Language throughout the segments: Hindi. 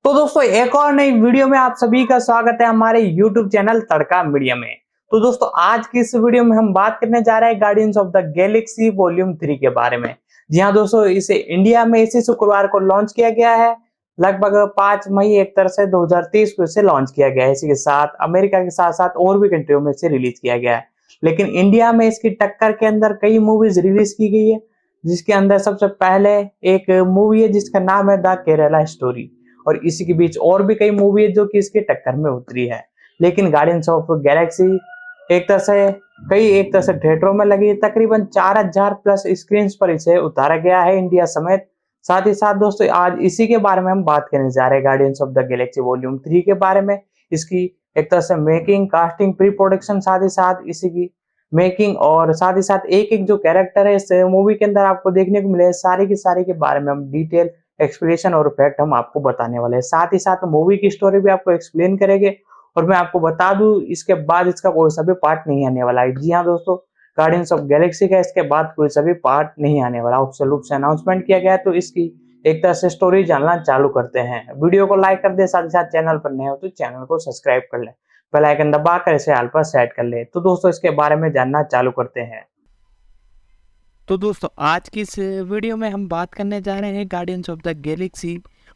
तो दोस्तों एक और नई वीडियो में आप सभी का स्वागत है हमारे YouTube चैनल तड़का मीडिया में। तो दोस्तों आज की इस वीडियो में हम बात करने जा रहे हैं guardians of the galaxy volume 3 के बारे में। जी हाँ दोस्तों, इसे इंडिया में इसी शुक्रवार को लॉन्च किया गया है। लगभग 5 मई एक तरह से 2023 को इसे लॉन्च किया गया है। इसी के साथ अमेरिका के साथ साथ और भी कंट्रियों में इसे रिलीज किया गया है, लेकिन इंडिया में इसकी टक्कर के अंदर कई मूवीज रिलीज की गई है, जिसके अंदर सबसे पहले एक मूवी है जिसका नाम है द केरला स्टोरी, और इसी के बीच और भी कई मूवी है जो कि इसके टक्कर में उतरी है। लेकिन गार्डियंस ऑफ गैलेक्सी एक तरह से थिएटरों में लगी, तकरीबन 4000 प्लस स्क्रीन पर इसे उतारा गया है इंडिया समेत। साथ ही साथ दोस्तों आज इसी के बारे में हम बात करने जा रहे हैं, guardians of the galaxy volume 3 के बारे में। इसकी एक तरह से मेकिंग, कास्टिंग, प्री प्रोडक्शन, साथ ही साथ इसी की मेकिंग और साथ ही साथ एक एक जो कैरेक्टर है इस मूवी के अंदर आपको देखने को मिले, सारी के बारे में हम डिटेल एक्सप्लेनेशन और फैक्ट हम आपको बताने वाले हैं। साथ ही साथ मूवी की स्टोरी भी आपको एक्सप्लेन करेंगे, और मैं आपको बता दूं इसके बाद इसका कोई सा भी पार्ट नहीं आने वाला है। जी हाँ दोस्तों, गार्डियंस ऑफ गैलेक्सी का इसके बाद कोई सा भी पार्ट नहीं आने वाला, ऑफिशियल रूप से अनाउंसमेंट किया गया है। तो इसकी एक तरह से स्टोरी जानना चालू करते हैं। वीडियो को लाइक कर दे, साथ ही साथ चैनल पर नए हो तो चैनल को सब्सक्राइब कर ले, बेल आइकन दबाकर इसे ऑल पर सेट कर ले। तो दोस्तों इसके बारे में जानना चालू करते हैं। तो दोस्तों आज की इस वीडियो में हम बात करने जा रहे हैं guardians of the galaxy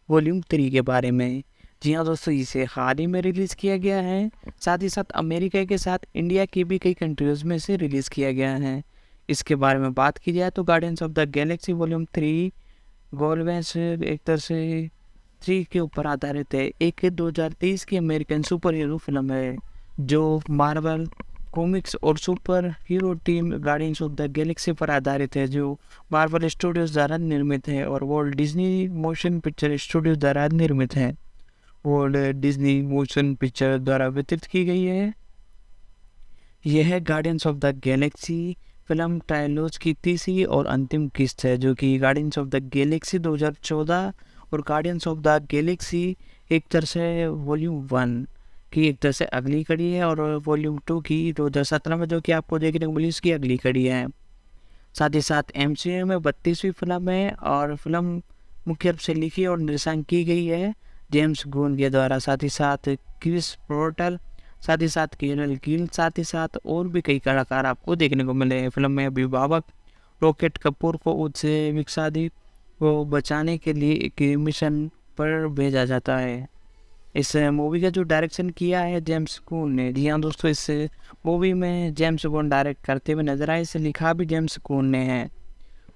volume 3 के बारे में। जी हाँ दोस्तों, इसे हाल ही में रिलीज़ किया गया है। साथ ही साथ अमेरिका के साथ इंडिया की भी कई कंट्रीज़ में से रिलीज़ किया गया है। इसके बारे में बात की जाए तो guardians of the galaxy volume 3 गोलवेंस एक तरह से 3 के ऊपर आधारित है। एक 2023 की अमेरिकन सुपर हीरो फिल्म है जो मार्वल कॉमिक्स और super hero team guardians of the Galaxy पर आधारित है, जो मार्वल स्टूडियोज द्वारा निर्मित है और Walt Disney motion picture studios द्वारा निर्मित है। वॉल्ट डिज्नी मोशन पिक्चर द्वारा वितरित की गई है। यह guardians of the Galaxy film trilogy की तीसरी और अंतिम किस्त है, जो कि गार्डियंस ऑफ द गैलेक्सी 2014 और गार्डियंस ऑफ द गैलेक्सी एक तरह से वॉल्यूम 1 की एक तरह से अगली कड़ी है, और वॉल्यूम 2 की 2017 में जो कि आपको देखने को मिली उसकी अगली कड़ी है। साथ ही साथ MCU में 32वीं फिल्म है, और फिल्म मुख्य रूप से लिखी और निर्देशन की गई है जेम्स गून के द्वारा। साथ ही साथ क्रिस पोर्टल, साथ ही साथ केरल गिल, साथ ही साथ और भी कई कलाकार आपको देखने को मिले हैं। फिल्म में अभिभावक रॉकेट कपूर को उससे विकसादी को बचाने के लिए एक मिशन पर भेजा जाता है। इस मूवी का जो डायरेक्शन किया है जेम्स कून ने। जी हाँ दोस्तों, इस मूवी में जेम्स कून डायरेक्ट करते हुए नजर आए, इसे लिखा भी जेम्स कून ने है,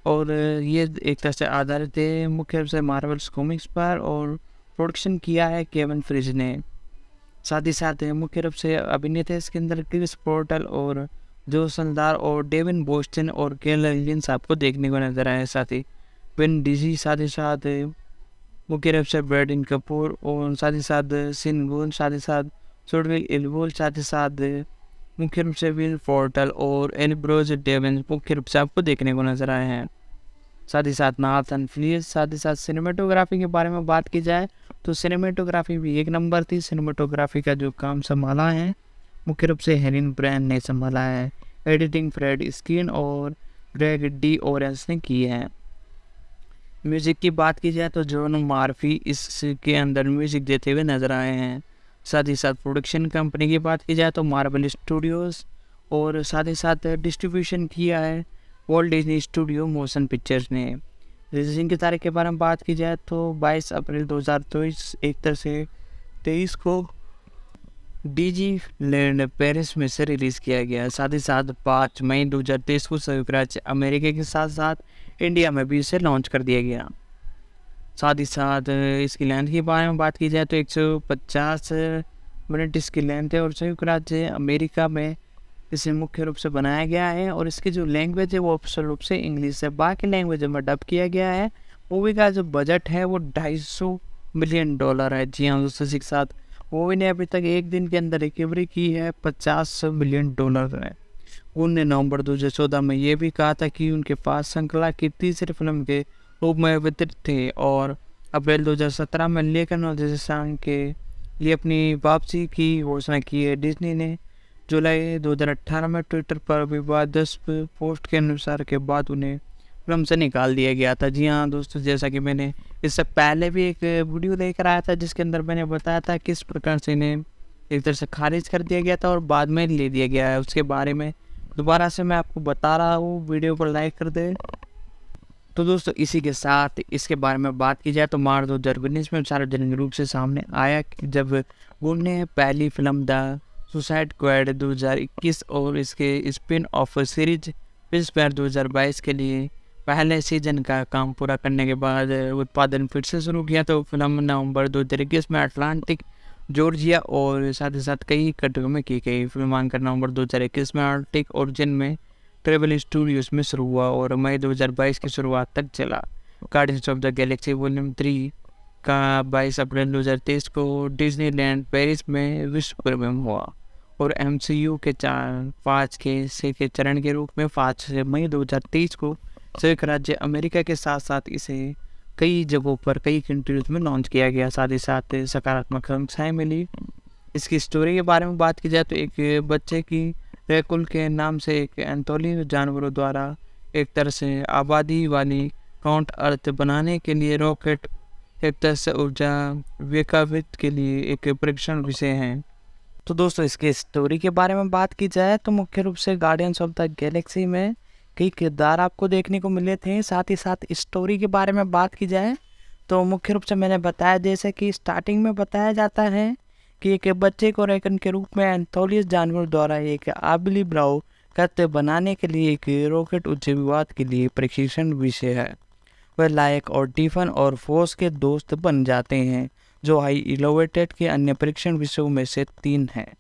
और ये एक तरह से आधारित है मुख्य रूप से मार्वल्स कॉमिक्स पर, और प्रोडक्शन किया है केविन फ्रिज ने। साथ ही साथ मुख्य रूप से अभिनेता इसके अंदर क्रिस पोर्टल और जो सलदार और डेविन बोस्टन और केरल विलियम्स आपको देखने को नजर आए। साथ ही विन डीजी, साथ ही साथ मुख्य रूप से ब्रैडन कपूर, और साथ ही साथ सिन गुन, साथ ही साथ सोडविल इलवोल, साथ ही साथ मुख्य रूप से विल पोर्टल और एलिब्रोज डेवन मुख्य रूप से आपको देखने को नजर आए हैं। साथ ही साथ नाथन फिलिप्स। साथ ही साथ सिनेमेटोग्राफी के बारे में बात की जाए तो सिनेमेटोग्राफी भी एक नंबर थी। सिनेमेटोग्राफी का जो काम संभाला है मुख्य रूप से हेरिन ब्रैंड ने संभाला है। एडिटिंग फ्रेड स्क्रीन और ग्रेग डी ओरेंस ने की है। म्यूज़िक की बात की जाए तो जॉन मार्फी इसके अंदर म्यूज़िक देते हुए नजर आए हैं। साथ ही साथ प्रोडक्शन कंपनी की बात की जाए तो मार्वल स्टूडियोज़, और साथ ही साथ डिस्ट्रीब्यूशन किया है Walt Disney studio motion pictures ने। रिलीजिंग की तारीख के बारे में बात की जाए तो 22 अप्रैल 2023 एक तरह से 23 को डीजी लैंड पेरिस में से रिलीज़ किया गया। साथ ही साथ 5 मई 2023 को संयुक्त राज्य अमेरिका के साथ साथ इंडिया में भी इसे लॉन्च कर दिया गया। साथ ही साथ इसकी लेंथ के बारे में बात की जाए तो 150 मिनट इसकी लेंथ है, और संयुक्त राज्य अमेरिका में इसे मुख्य रूप से बनाया गया है, और इसकी जो लैंग्वेज है वो ऑफिशियल रूप से इंग्लिश है, बाकी लैंग्वेज में डब किया गया है। मूवी का जो बजट है वो $250 मिलियन है। जी हाँ दोस्तों, इसी के साथ मूवी ने अभी तक एक दिन के अंदर रिकवरी की है $50 मिलियन है। उन्होंने नवंबर 2014 में ये भी कहा था कि उनके पास श्रृंखला की तीसरी फिल्म के रूप में वितरित थे, और अप्रैल 2017 में लेखन और निर्देशन के लिए अपनी वापसी की घोषणा की है। डिज्नी ने जुलाई 2018 में ट्विटर पर विवादास्पद पोस्ट के अनुसार के बाद उन्हें फिल्म से निकाल दिया गया था। जी हाँ दोस्तों, जैसा कि मैंने इससे पहले भी एक वीडियो लेकर आया था जिसके अंदर मैंने बताया था किस प्रकार से इन्हें एक तरह से खारिज कर दिया गया था और बाद में ले दिया गया है, उसके बारे में दोबारा से मैं आपको बता रहा हूँ। वीडियो पर लाइक कर दे। तो दोस्तों इसी के साथ इसके बारे में बात की जाए तो मार्च 2019 में सार्वजनिक रूप से सामने आया कि जब वुड ने पहली फिल्म द सुसाइड स्क्वाड 2021 और इसके स्पिन ऑफ सीरीज फिशफेयर 2022 के लिए पहले सीजन का काम पूरा करने के बाद उत्पादन फिर से शुरू किया। तो फिल्म नवंबर 2021 में अटलांटिक जॉर्जिया और साथ ही साथ कई कटरों में की गई। फिल्मांकन नवंबर 2021 में आर्टिक ओरिजिन में ट्रेवल स्टूडियोज में शुरू हुआ और मई 2022 की शुरुआत तक चला। Guardians of the galaxy volume 3 का 22 अप्रैल 2023 को डिज्नीलैंड पेरिस में विश्व प्रीमियर हुआ और MCU के 5 के चरण के रूप में 5 मई 2023 को संयुक्त राज्य अमेरिका के साथ साथ इसे कई जगहों पर कई कंट्रीज में लॉन्च किया गया। साथ ही साथ सकारात्मक समीक्षाएं मिली। इसकी स्टोरी के बारे में बात की जाए तो एक बच्चे की रेकुल के नाम से एक एंथोली जानवरों द्वारा एक तरह से आबादी वाली काउंट अर्थ बनाने के लिए रॉकेट एक तरह से ऊर्जा विकावित के लिए एक परीक्षण विषय है। तो दोस्तों इसके स्टोरी के बारे में बात की जाए तो मुख्य रूप से गार्डियंस ऑफ द गैलेक्सी में कई किरदार आपको देखने को मिले थे। साथ ही साथ स्टोरी के बारे में बात की जाए तो मुख्य रूप से मैंने बताया जैसे कि स्टार्टिंग में बताया जाता है कि एक बच्चे को रेकन के रूप में एंथोलियस जानवर द्वारा एक आबली ब्राउ करते बनाने के लिए एक रॉकेट उच्च विवाद के लिए प्रशिक्षण विषय है। वह लायक और टिफन और फोर्स के दोस्त बन जाते हैं जो हाई इलोवेटेड के अन्य परीक्षण विषयों में से 3 हैं।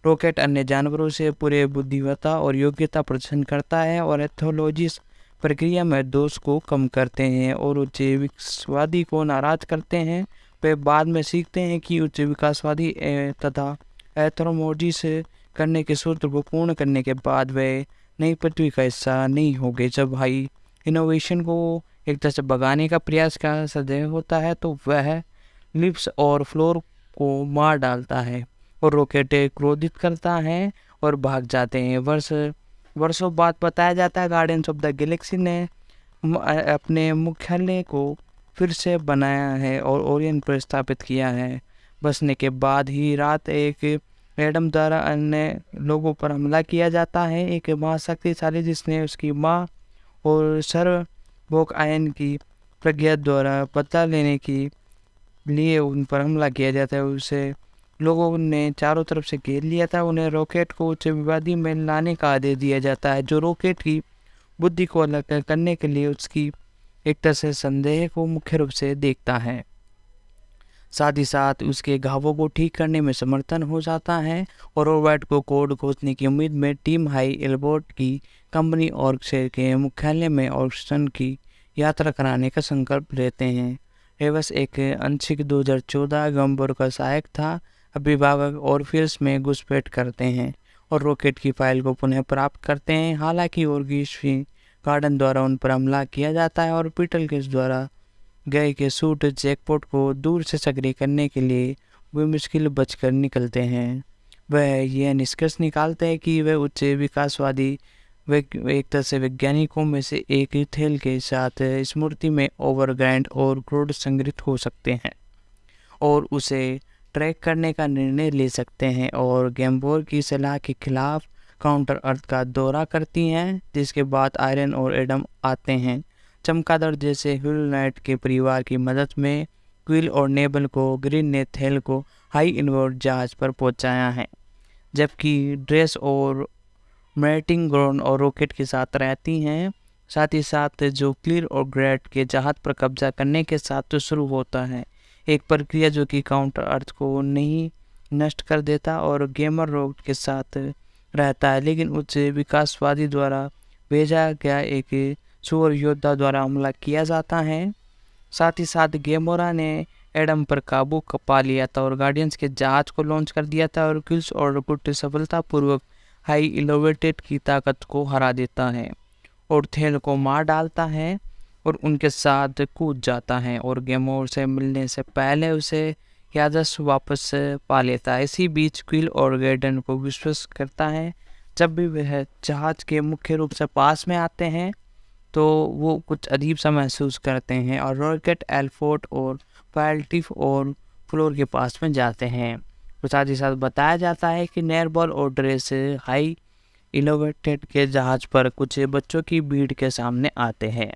रॉकेट अन्य जानवरों से पूरे बुद्धिमत्ता और योग्यता प्रदर्शन करता है और एथोलॉजिस्ट प्रक्रिया में दोष को कम करते हैं और उच्च विकासवादी को नाराज करते हैं। वे बाद में सीखते हैं कि उच्च विकासवादी तथा एथ्रोमोजिस करने के सूत्र को पूर्ण करने के बाद वे नई पृथ्वी का हिस्सा नहीं होंगे। जब हाई इनोवेशन को एक तरह से भगाने का प्रयास का सदैव होता है तो वह लिप्स और फ्लोर को मार डालता है और रॉकेट क्रोधित करता है और भाग जाते हैं। वर्षों बाद बताया जाता है गार्डियंस ऑफ द गैलेक्सी ने अपने मुख्यालय को फिर से बनाया है और ओरियन पर स्थापित किया है। बसने के बाद ही रात एक एडम द्वारा अन्य लोगों पर हमला किया जाता है। एक महाशक्तिशाली जिसने उसकी माँ और सर बोक आयन की प्रज्ञा द्वारा बदला लेने के लिए उन पर हमला किया जाता है। उसे लोगों ने चारों तरफ से घेर लिया था। उन्हें रॉकेट को उच्च विवादी में लाने का आदेश दिया जाता है जो रॉकेट की बुद्धि को अलग करने के लिए उसकी एक तरह से संदेह को मुख्य रूप से देखता है। साथ ही साथ उसके घावों को ठीक करने में समर्थन हो जाता है और रोबोट को कोड खोजने की उम्मीद में टीम हाई एल्बर्ट की कंपनी और शेर के मुख्यालय में ऑक्सीजन की यात्रा कराने का संकल्प लेते हैं। रेवस एक अंशिक 2014 गंबर का सहायक था। अभिभावक और फिल्स में घुसपैठ करते हैं और रॉकेट की फाइल को पुनः प्राप्त करते हैं। हालांकि ऑर्गिस्फी गार्डन द्वारा उन पर हमला किया जाता है और पीटल केस द्वारा गए के सूट जैकपॉट को दूर से सक्रिय करने के लिए वे मुश्किल बचकर निकलते हैं। वह यह निष्कर्ष निकालते हैं कि वे उच्च विकासवादी एक तरह से वैज्ञानिकों में से एक थेल के साथ स्मृति में ओवरग्राइंड और क्रोध संग्रहित हो सकते हैं और उसे ट्रैक करने का निर्णय ले सकते हैं और गैम्बोर की सलाह के खिलाफ काउंटर अर्थ का दौरा करती हैं। जिसके बाद आयरन और एडम आते हैं। चमगादड़ जैसे हुल नाइट के परिवार की मदद में क्विल और नेबल को ग्रीन ने थेल को हाई इनवर्ट जहाज पर पहुंचाया है, जबकि ड्रेस और मैटिंग ग्रोन और रॉकेट के साथ रहती हैं। साथ ही साथ जो क्लियर और ग्रेट के जहाज पर कब्जा करने के साथ तो शुरू होता है एक प्रक्रिया जो कि काउंटर अर्थ को नहीं नष्ट कर देता और गेमर रोग के साथ रहता है, लेकिन उच्च विकासवादी द्वारा भेजा गया एक सुअर योद्धा द्वारा हमला किया जाता है। साथ ही साथ गेमोरा ने एडम पर काबू पा लिया था और गार्डियंस के जहाज को लॉन्च कर दिया था और किल्स और गुट सफलतापूर्वक हाई इलोवेटेड की ताकत को हरा देता है और थेल को मार डालता है और उनके साथ कूद जाता है और गेमोर से मिलने से पहले उसे यादस वापस पा लेता है। इसी बीच क्विल और गैर्डन को विश्वास करता है जब भी वह जहाज के मुख्य रूप से पास में आते हैं तो वो कुछ अजीब सा महसूस करते हैं और रॉकेट एल्फोर्ड और फाल्टिफ और फ्लोर के पास में जाते हैं। तो साथ ही साथ बताया जाता है कि नेरबॉल और ड्रेस हाई इलेवेटेड के जहाज़ पर कुछ बच्चों की भीड़ के सामने आते हैं।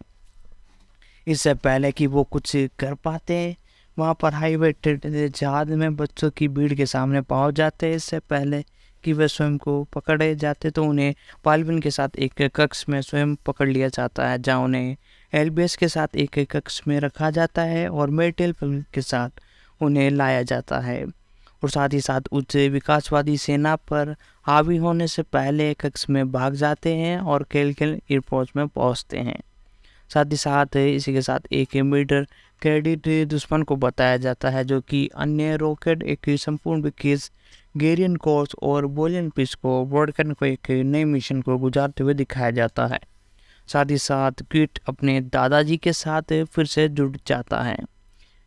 इससे पहले कि वो कुछ कर पाते वहाँ पर हाईवेटेड जहाज में बच्चों की भीड़ के सामने पहुँच जाते हैं। इससे पहले कि वे स्वयं को पकड़े जाते तो उन्हें पालविन के साथ एक कक्ष में स्वयं पकड़ लिया जाता है, जहाँ उन्हें एल्बियस के साथ एक कक्ष में रखा जाता है और मेटेल के साथ उन्हें लाया जाता है और साथ ही साथ उच्च विकासवादी सेना पर हावी होने से पहले कक्ष में भाग जाते हैं और केलकेल एयरपोर्ट में पहुंचते हैं। साथ ही साथ इसी के साथ एक मीटर क्रेडिट दुश्मन को बताया जाता है, जो कि अन्य रॉकेट एक संपूर्ण विकेस गेरियन कोर्स और बोलियन पिस को वोडकन को एक नए मिशन को गुजारते हुए दिखाया जाता है। साथ ही साथ क्विट अपने दादाजी के साथ फिर से जुड़ जाता है।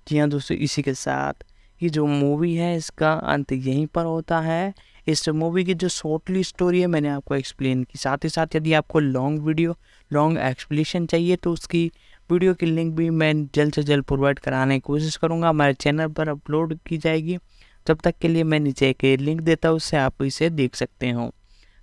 जी हाँ दोस्तों, इसी के साथ ये जो मूवी है इसका अंत यहीं पर होता है। इस मूवी की जो शॉर्टली स्टोरी है मैंने आपको एक्सप्लेन की। साथ ही साथ यदि आपको लॉन्ग एक्सप्लेनेशन चाहिए तो उसकी वीडियो की लिंक भी मैं जल्द से जल्द प्रोवाइड कराने की कोशिश करूँगा, हमारे चैनल पर अपलोड की जाएगी। तब तक के लिए मैं नीचे एक लिंक देता हूँ, उससे आप इसे देख सकते हो।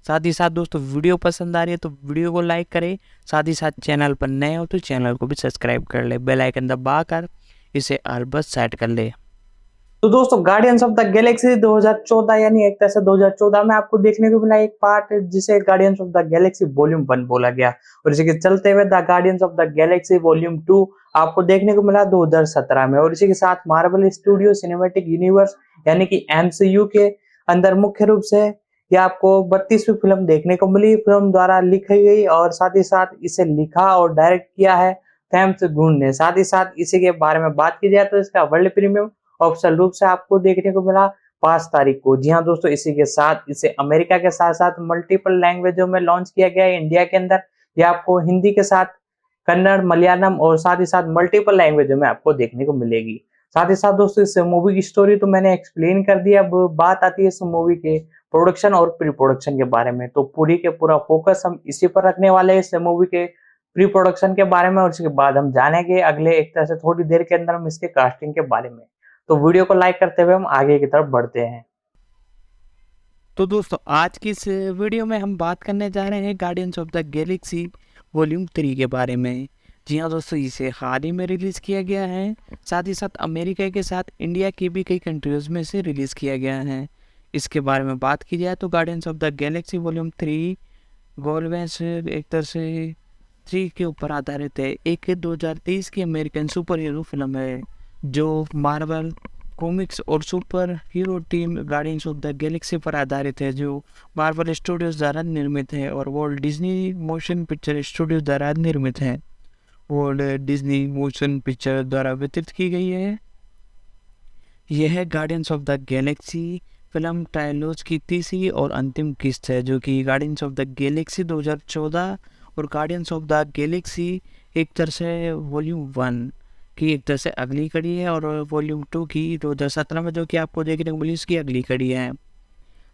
साथ ही साथ दोस्तों, वीडियो पसंद आ रही है तो वीडियो को लाइक करें। साथ ही साथ चैनल पर नए हो तो चैनल को भी सब्सक्राइब कर ले, बेल आइकन दबा कर इसे ऑल पर सेट कर ले। तो दोस्तों, गार्डियंस ऑफ द गैलेक्सी 2014 यानी एक तरह से 2014 में आपको देखने को मिला एक पार्ट जिसे guardians of the galaxy volume 1 बोला गया, और इसी के चलते हुए the guardians of the galaxy volume 2 आपको देखने को मिला 2017 में। और इसी के साथ मार्वल स्टूडियो सिनेमैटिक यूनिवर्स यानी कि एमसीयू के अंदर मुख्य रूप से ये आपको 32वीं फिल्म देखने को मिली। फिल्म द्वारा लिखी गई और साथ ही साथ इसे लिखा और डायरेक्ट किया है थैम्स गुन ने। साथ ही साथ इसी के बारे में बात की जाए तो इसका वर्ल्ड प्रीमियम ऑफिशियल रूप से आपको देखने को मिला 5 तारीख को। जी हाँ दोस्तों, इसी के साथ इसे अमेरिका के साथ साथ मल्टीपल लैंग्वेजों में लॉन्च किया गया है इंडिया के अंदर। ये आपको हिंदी के साथ कन्नड़, मलयालम और साथ ही साथ मल्टीपल लैंग्वेजों में आपको देखने को मिलेगी। साथ ही साथ दोस्तों, इस मूवी की स्टोरी तो मैंने एक्सप्लेन कर दी। अब बात आती है इस मूवी के प्रोडक्शन और प्री प्रोडक्शन के बारे में। तो पूरी के पूरा फोकस हम इसी पर रखने वाले हैं, इस मूवी के प्री प्रोडक्शन के बारे में, और उसके बाद हम जानेंगे अगले एक तरह से थोड़ी देर के अंदर हम इसके कास्टिंग के बारे में। तो वीडियो को लाइक करते हुए हम आगे की तरफ बढ़ते हैं। तो दोस्तों, आज की इस वीडियो में हम बात करने जा रहे हैं guardians of the galaxy volume 3 के बारे में। जी हाँ दोस्तों, इसे हाल ही में रिलीज़ किया गया है। साथ ही साथ अमेरिका के साथ इंडिया की भी कई कंट्रीज़ में इसे रिलीज़ किया गया है। इसके बारे में बात की जाए तो guardians of the galaxy volume 3 गोलवेंस एक तरह से 3 के ऊपर आधारित है। एक 2023 की अमेरिकन सुपर हीरो फिल्म है जो मार्वल कॉमिक्स और super hero team guardians of the Galaxy पर आधारित है, जो मार्वल स्टूडियोज द्वारा निर्मित है और Walt Disney motion picture studio द्वारा निर्मित है। वॉल्ट डिज्नी मोशन पिक्चर द्वारा वितरित की गई है। यह guardians of the Galaxy film trilogy की तीसरी और अंतिम किस्त है, जो कि गार्डियंस ऑफ द गैलेक्सी 2014 और गार्डियंस ऑफ द गैलेक्सी एक तरह से वॉल्यूम 1 की एक तरह से अगली कड़ी है, और वॉल्यूम 2 की 2017 में जो कि आपको देखने को मिली उसकी अगली कड़ी है।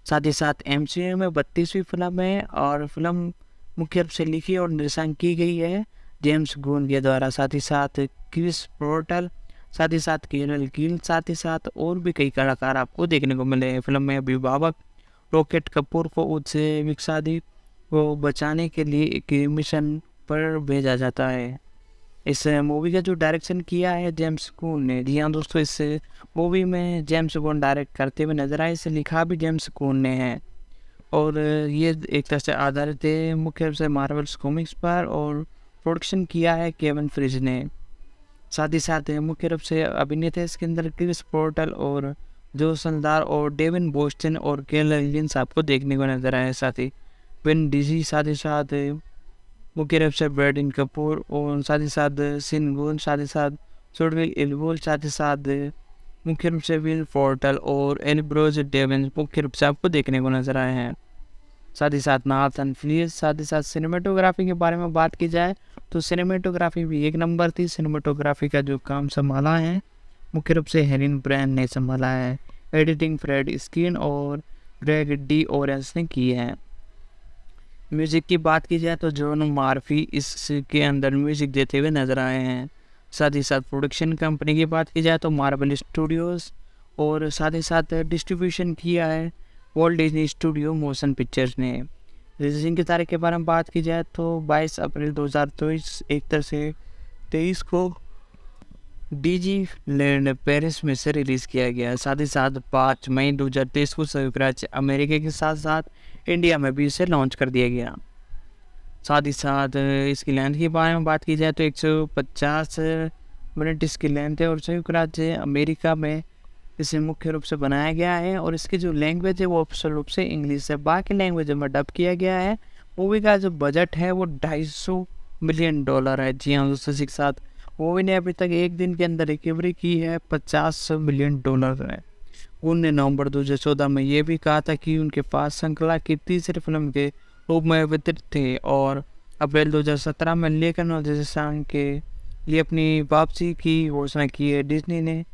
साथ ही साथ एमसीयू में 32वीं फिल्म है और फिल्म मुख्य रूप से लिखी और निर्देशन की गई है जेम्स गून के द्वारा। साथ ही साथ क्रिस पोर्टल, साथ ही साथ केरल गिल, साथ ही साथ और भी कई कलाकार आपको देखने को मिले हैं। फिल्म में अभिभावक रॉकेट कपूर को उससे विकसादी को बचाने के लिए एक मिशन पर भेजा जाता है। इस मूवी का जो डायरेक्शन किया है जेम्स गून ने। जी हाँ दोस्तों, इस मूवी में जेम्स गून डायरेक्ट करते हुए नजर आए। इसे लिखा भी जेम्स गून ने है और ये एक तरह से आधारित है मुख्य रूप से मार्वल्स कॉमिक्स पर, और प्रोडक्शन किया है केविन फ्रिज ने। साथ ही साथ मुख्य रूप से अभिनेता इसके अंदर क्रिस पोर्टल और जो सलदार और डेविन बोस्टन और केरल गिल्स आपको देखने को नजर आए। साथ ही विन डीजी, साथ ही साथ मुख्य रूप से ब्रैडन कपूर और साथ ही साथ सिन गुन, साथ ही साथ सोडविल इलवोल, साथ ही साथ मुख्य रूप से विल पोर्टल और एलिब्रोज डेविन मुख्य रूप से आपको देखने को नजर आए हैं। साथ ही साथ नाथन फिलिप्स। साथ ही साथ सिनेमेटोग्राफी के बारे में बात की जाए तो सिनेमेटोग्राफी भी एक नंबर थी। सिनेमेटोग्राफी का जो काम संभाला है मुख्य रूप से हेरिन ब्रैंड ने संभाला है। एडिटिंग फ्रेड स्किन और ग्रेग डी ओरेंस ने की है। म्यूज़िक की बात की जाए तो जॉन मार्फी इसके अंदर म्यूज़िक देते हुए नजर आए हैं। साथ ही साथ प्रोडक्शन कंपनी की बात की जाए तो मार्वल स्टूडियोज़, और साथ ही साथ डिस्ट्रीब्यूशन किया है Walt Disney studio motion pictures ने। रिलीजिंग की तारीख के बारे में बात की जाए तो 22 अप्रैल 2023 एक तरह से 23 को डिज्नीलैंड पेरिस में से रिलीज़ किया गया। साथ ही साथ 5 मई 2023 को संयुक्त राज्य अमेरिका के साथ साथ इंडिया में भी इसे लॉन्च कर दिया गया। साथ ही साथ इसकी लेंथ के बारे में बात की जाए तो 150 मिनट इसकी लेंथ है, और संयुक्त राज्य अमेरिका में इसे मुख्य रूप से बनाया गया है, और इसकी जो लैंग्वेज है वो ऑफिशियल रूप से इंग्लिश है। बाकी लैंग्वेज में डब किया गया है। मूवी का जो बजट है वो $250 मिलियन है। जी हाँ दोस्तों, इसी के साथ मूवी ने अभी तक एक दिन के अंदर रिकवरी की है $50 मिलियन है। उन्होंने नवंबर 2014 में ये भी कहा था कि उनके पास श्रृंखला की तीसरी फिल्म के रूप में वितरित थे, और अप्रैल 2017 में लेकर निर्देशन के लिए अपनी वापसी की घोषणा की है। डिज्नी ने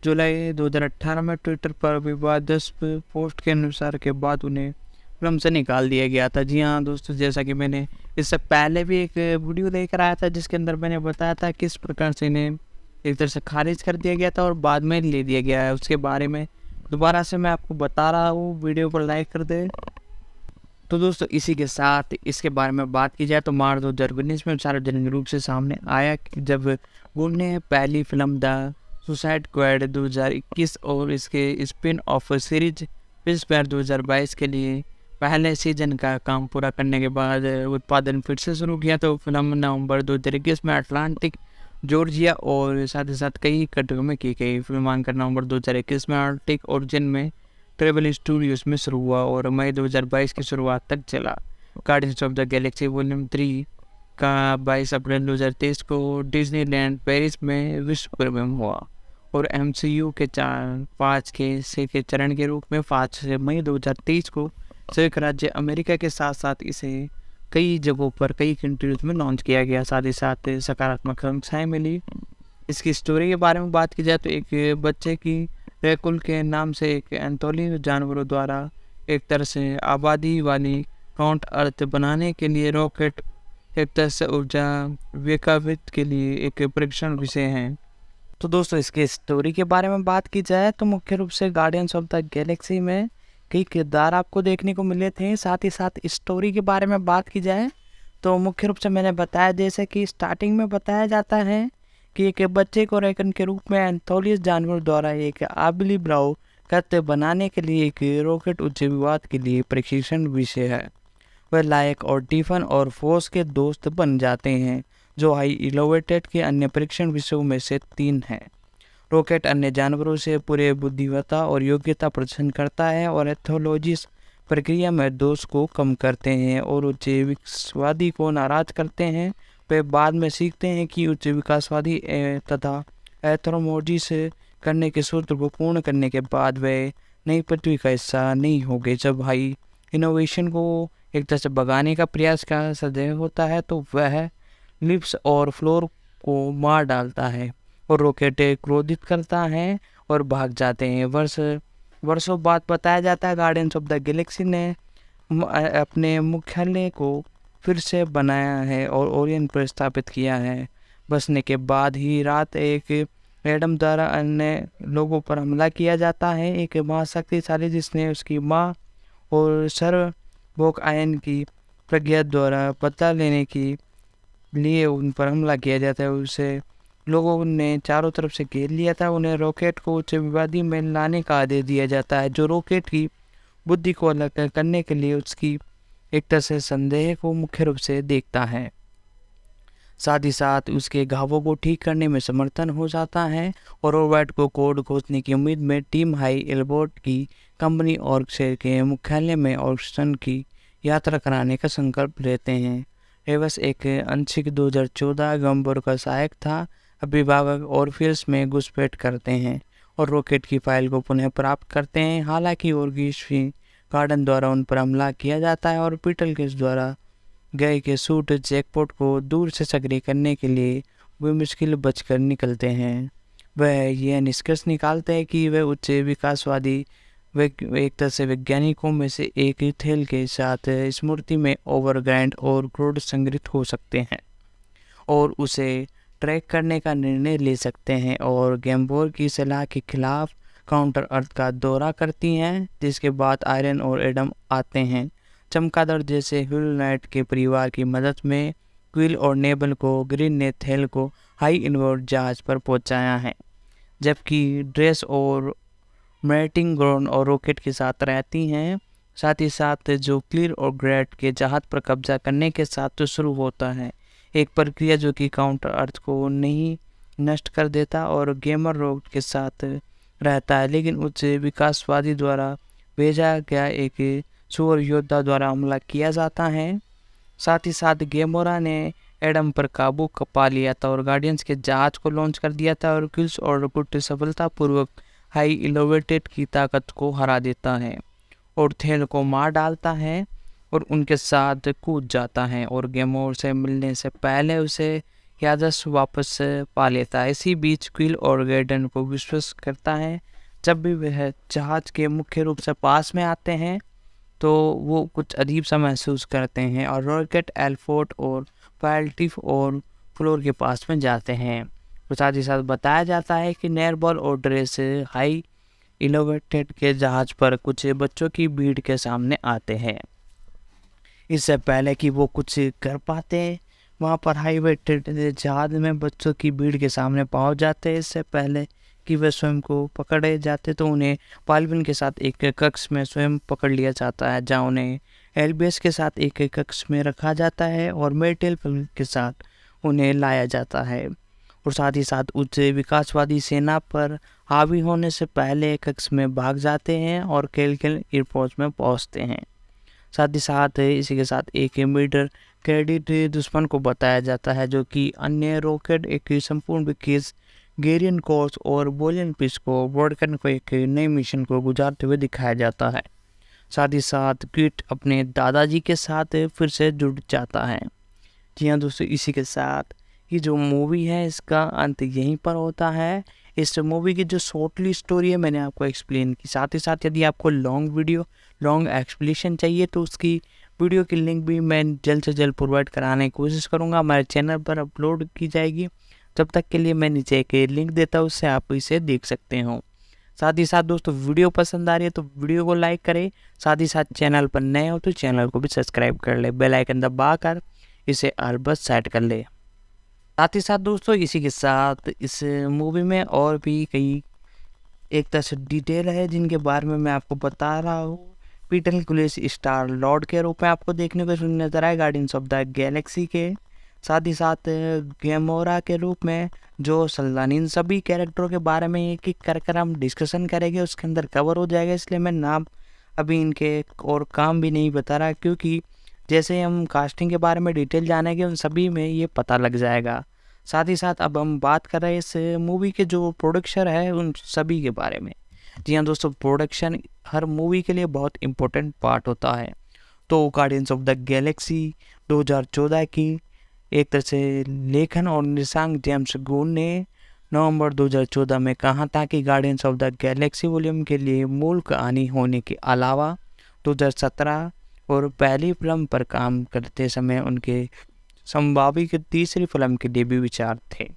जुलाई 2018 में ट्विटर पर विवादास्पद पोस्ट के अनुसार के बाद उन्हें फिल्म से निकाल दिया गया था। जी हाँ दोस्तों, जैसा कि मैंने इससे पहले भी एक वीडियो लेकर आया था जिसके अंदर मैंने बताया था किस प्रकार से इन्हें एक तरह से खारिज कर दिया गया था और बाद में ले दिया गया है, उसके बारे में दोबारा से मैं आपको बता रहा हूँ। वीडियो पर लाइक कर दे। तो दोस्तों, इसी के साथ इसके बारे में बात की जाए तो मार्च 2019 में सार्वजनिक रूप से सामने आया कि जब उन्होंने पहली फिल्म द सुसाइड स्क्वाड 2021 और इसके स्पिन ऑफ सीरीज फिशफेयर 2022 के लिए पहले सीजन का काम पूरा करने के बाद उत्पादन फिर से शुरू किया। तो फिल्म नवंबर 2021 में अटलांटिक जॉर्जिया और साथ ही साथ कई कटरों में की गई। फिल्मांकन नवंबर 2021 में आर्टिक ओरिजिन में ट्रेवल स्टूडियोज में शुरू हुआ और मई 2022 की शुरुआत तक चला। Guardians of the galaxy volume 3 का 22 अप्रैल 2023 को डिज्नीलैंड पेरिस में विश्व प्रीमियर हुआ, और MCU के 5 के चरण के रूप में 5 मई 2023 को संयुक्त राज्य अमेरिका के साथ साथ इसे कई जगहों पर कई कंट्रीज में लॉन्च किया गया। साथ ही साथ सकारात्मक समीक्षाएं मिली। इसकी स्टोरी के बारे में बात की जाए तो एक बच्चे की रेकुल के नाम से एक एंथोली जानवरों द्वारा एक तरह से आबादी वाली काउंट अर्थ बनाने के लिए रॉकेट एक तरह से ऊर्जा विकास के लिए एक परीक्षण विषय है। तो दोस्तों, इसके स्टोरी के बारे में बात की जाए तो मुख्य रूप से गार्डियंस ऑफ द गैलेक्सी में कई किरदार आपको देखने को मिले थे। साथ ही साथ स्टोरी के बारे में बात की जाए तो मुख्य रूप से मैंने बताया, जैसे कि स्टार्टिंग में बताया जाता है कि एक बच्चे को रेकन के रूप में एंथोलियस जानवर द्वारा एक आबली ब्राउ करते बनाने के लिए एक रॉकेट उच्च विवाद के लिए प्रशिक्षण विषय है। वह लायक और टिफन और फोर्स के दोस्त बन जाते हैं, जो हाई इलोवेटेड के अन्य परीक्षण विषयों में से 3 हैं। रॉकेट अन्य जानवरों से पूरे बुद्धिमत्ता और योग्यता प्रदर्शन करता है और एथोलॉजिस्ट प्रक्रिया में दोष को कम करते हैं और उच्च विकासवादी को नाराज करते हैं। वे बाद में सीखते हैं कि उच्च विकासवादी तथा एथोलॉजिस्ट करने के सूत्र को पूर्ण करने के बाद वे नई पृथ्वी का हिस्सा नहीं होंगे। जब हाई इनोवेशन को एक तरह से भगाने का प्रयास का सदैव होता है तो वह लिप्स और फ्लोर को मार डालता है और रॉकेट क्रोधित करता है और भाग जाते हैं। वर्षों बाद बताया जाता है गार्डियंस ऑफ द गैलेक्सी ने अपने मुख्यालय को फिर से बनाया है और ओरियन पर स्थापित किया है। बसने के बाद ही रात एक एडम द्वारा अन्य लोगों पर हमला किया जाता है। एक महाशक्तिशाली जिसने उसकी माँ और सर बोक आयन की प्रज्ञा द्वारा पता लेने के लिए उन पर हमला किया जाता है। उसे लोगों ने चारों तरफ से घेर लिया था। उन्हें रॉकेट को उच्च विवादी में लाने का आदेश दिया जाता है, जो रॉकेट की बुद्धि को अलग करने के लिए उसकी एक तरह से संदेह को मुख्य रूप से देखता है। साथ ही साथ उसके घावों को ठीक करने में समर्थन हो जाता है और रोबोट को कोड खोजने की उम्मीद में टीम हाई एल्बर्ट की कंपनी और शेर के मुख्यालय में ऑक्सीजन की यात्रा कराने का संकल्प लेते हैं। एवस एक अंशिक 2014 गंबर का सहायक था। अभिभावक और फिल्स में घुसपैठ करते हैं और रॉकेट की फाइल को पुनः प्राप्त करते हैं। हालांकि ऑर्गिस्फी गार्डन द्वारा उन पर हमला किया जाता है और पीटल केस द्वारा गए के सूट जैकपॉट को दूर से सक्रिय करने के लिए वे मुश्किल बचकर निकलते हैं। वह यह निष्कर्ष निकालते हैं कि वे उच्च विकासवादी एक तरह से वैज्ञानिकों में से एक थेल के साथ स्मृति में ओवरग्राइंड और क्रूड संग्रहित हो सकते हैं और उसे ट्रैक करने का निर्णय ले सकते हैं, और गैम्बोर की सलाह के खिलाफ काउंटर अर्थ का दौरा करती हैं, जिसके बाद आयरन और एडम आते हैं। चमगादड़ जैसे हुल नाइट के परिवार की मदद में क्विल और नेबल को ग्रीन ने थेल को हाई इनवर्ट जहाज पर पहुंचाया है, जबकि ड्रेस और मैटिंग ग्रोन और रॉकेट के साथ रहती हैं। साथ ही साथ जो क्लियर और ग्रेट के जहाज पर कब्जा करने के साथ तो शुरू होता है, एक प्रक्रिया जो कि काउंटर अर्थ को नहीं नष्ट कर देता और गेमर रोग के साथ रहता है, लेकिन उस विकासवादी द्वारा भेजा गया एक सुअर योद्धा द्वारा हमला किया जाता है। साथ ही साथ गेमोरा ने एडम पर काबू पा लिया था और गार्डियंस के जहाज को लॉन्च कर दिया था, और क्विल्स और गुट सफलतापूर्वक हाई इलोवेटेड की ताकत को हरा देता है और थेल को मार डालता है और उनके साथ कूद जाता है, और गेमोर से मिलने से पहले उसे यादस वापस पा लेता है। इसी बीच क्विल और गैर्डन को विश्वास करता है, जब भी वह जहाज के मुख्य रूप से पास में आते हैं तो वो कुछ अजीब सा महसूस करते हैं, और रॉकेट एल्फोर्ट और फाइल्टिफ और फ्लोर के पास में जाते हैं। तो साथ ही साथ बताया जाता है कि नेरबॉल और ड्रेस हाई इलोवेटेड के जहाज पर कुछ बच्चों की भीड़ के सामने आते हैं। इससे पहले कि वो कुछ कर पाते, वहाँ पर हाई वेटेड जहाज में बच्चों की भीड़ के सामने पहुँच जाते। इससे पहले कि वे स्वयं को पकड़े जाते तो उन्हें पालविन के साथ एक कक्ष में स्वयं पकड़ लिया जाता है, जहाँ उन्हें एल्बियस के साथ एक कक्ष में रखा जाता है और मेटेल के साथ उन्हें लाया जाता है, और साथ ही साथ उस विकासवादी सेना पर हावी होने से पहले कक्ष में भाग जाते हैं और केलकेल एयरपोर्ट में पहुंचते हैं। साथ ही साथ इसी के साथ एक मीटर क्रेडिट दुश्मन को बताया जाता है, जो कि अन्य रॉकेट एक संपूर्ण विकेस गेरियन कोर्स और बोलियन पिस को वोडकन को एक नए मिशन को गुजारते हुए दिखाया जाता है। साथ ही साथ क्विट अपने दादाजी के साथ फिर से जुड़ जाता है। जी हाँ दोस्तों, इसी के साथ ये जो मूवी है इसका अंत यहीं पर होता है। इस मूवी की जो शॉर्टली स्टोरी है मैंने आपको एक्सप्लेन की। साथ ही साथ यदि आपको लॉन्ग एक्सप्लेनेशन चाहिए तो उसकी वीडियो की लिंक भी मैं जल्द से जल्द प्रोवाइड कराने की कोशिश करूँगा, हमारे चैनल पर अपलोड की जाएगी। जब तक के लिए मैं नीचे एक लिंक देता हूँ, उससे आप इसे देख सकते हो। साथ ही साथ दोस्तों, वीडियो पसंद आ रही है तो वीडियो को लाइक करें। साथ ही साथ चैनल पर नए हो तो चैनल को भी सब्सक्राइब कर ले, बेल आइकन दबा कर इसे ऑल पर सेट कर ले। साथ ही साथ दोस्तों, इसी के साथ इस मूवी में और भी कई एक तरह से डिटेल है जिनके बारे में मैं आपको बता रहा हूँ। पीटर क्विल स्टार लॉर्ड के रूप में आपको देखने को नजर आए गार्डियंस ऑफ द गैलेक्सी के। साथ ही साथ गेमोरा के रूप में जो सल्लानी, इन सभी कैरेक्टरों के बारे में एक एक कर हम डिस्कशन करेंगे, उसके अंदर कवर हो जाएगा। इसलिए मैं नाम अभी इनके और काम भी नहीं बता रहा, क्योंकि जैसे हम कास्टिंग के बारे में डिटेल जानेंगे उन सभी में ये पता लग जाएगा। साथ ही साथ अब हम बात कर रहे हैं इस मूवी के जो प्रोडक्शन है उन सभी के बारे में। जी हाँ दोस्तों, प्रोडक्शन हर मूवी के लिए बहुत इम्पोर्टेंट पार्ट होता है। तो गार्डियंस ऑफ द गैलेक्सी 2014 की एक तरह से लेखन और निर्देशक जेम्स गुन ने नवंबर 2014 में कहा था कि guardians of the galaxy volume के लिए मूल कहानी होने के अलावा 2017 और पहली फिल्म पर काम करते समय उनके संभावित तीसरी फिल्म के लिए भी विचार थे।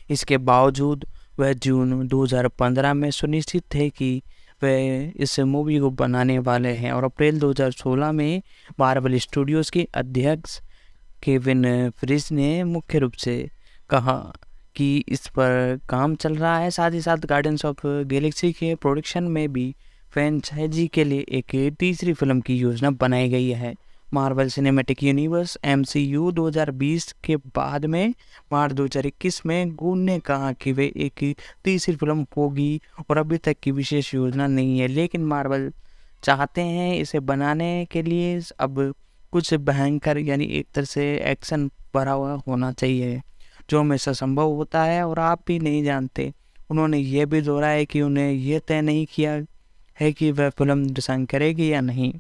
इसके बावजूद वह जून 2015 में सुनिश्चित थे कि वह इस मूवी को बनाने वाले हैं, और अप्रैल 2016 में मार्वल स्टूडियोज़ के अध्यक्ष केविन फ्रिज ने मुख्य रूप से कहा कि इस पर काम चल रहा है। साथ ही साथ गार्डियंस ऑफ गैलेक्सी के प्रोडक्शन में भी फ्रेंचाइजी के लिए एक तीसरी फिल्म की योजना बनाई गई है। मार्वल सिनेमैटिक यूनिवर्स MCU 2020 के बाद में मार्च 2021 में गुन ने कहा कि वे एक तीसरी फिल्म होगी, और अभी तक की विशेष योजना नहीं है, लेकिन मार्वल चाहते हैं इसे बनाने के लिए अब कुछ भयंकर यानी एक तरह से एक्शन भरा हुआ होना चाहिए, जो हमेशा संभव होता है और आप भी नहीं जानते। उन्होंने ये भी दोहराया कि उन्हें यह तय नहीं किया है कि वह फिल्म डिजाइन करेगी या नहीं।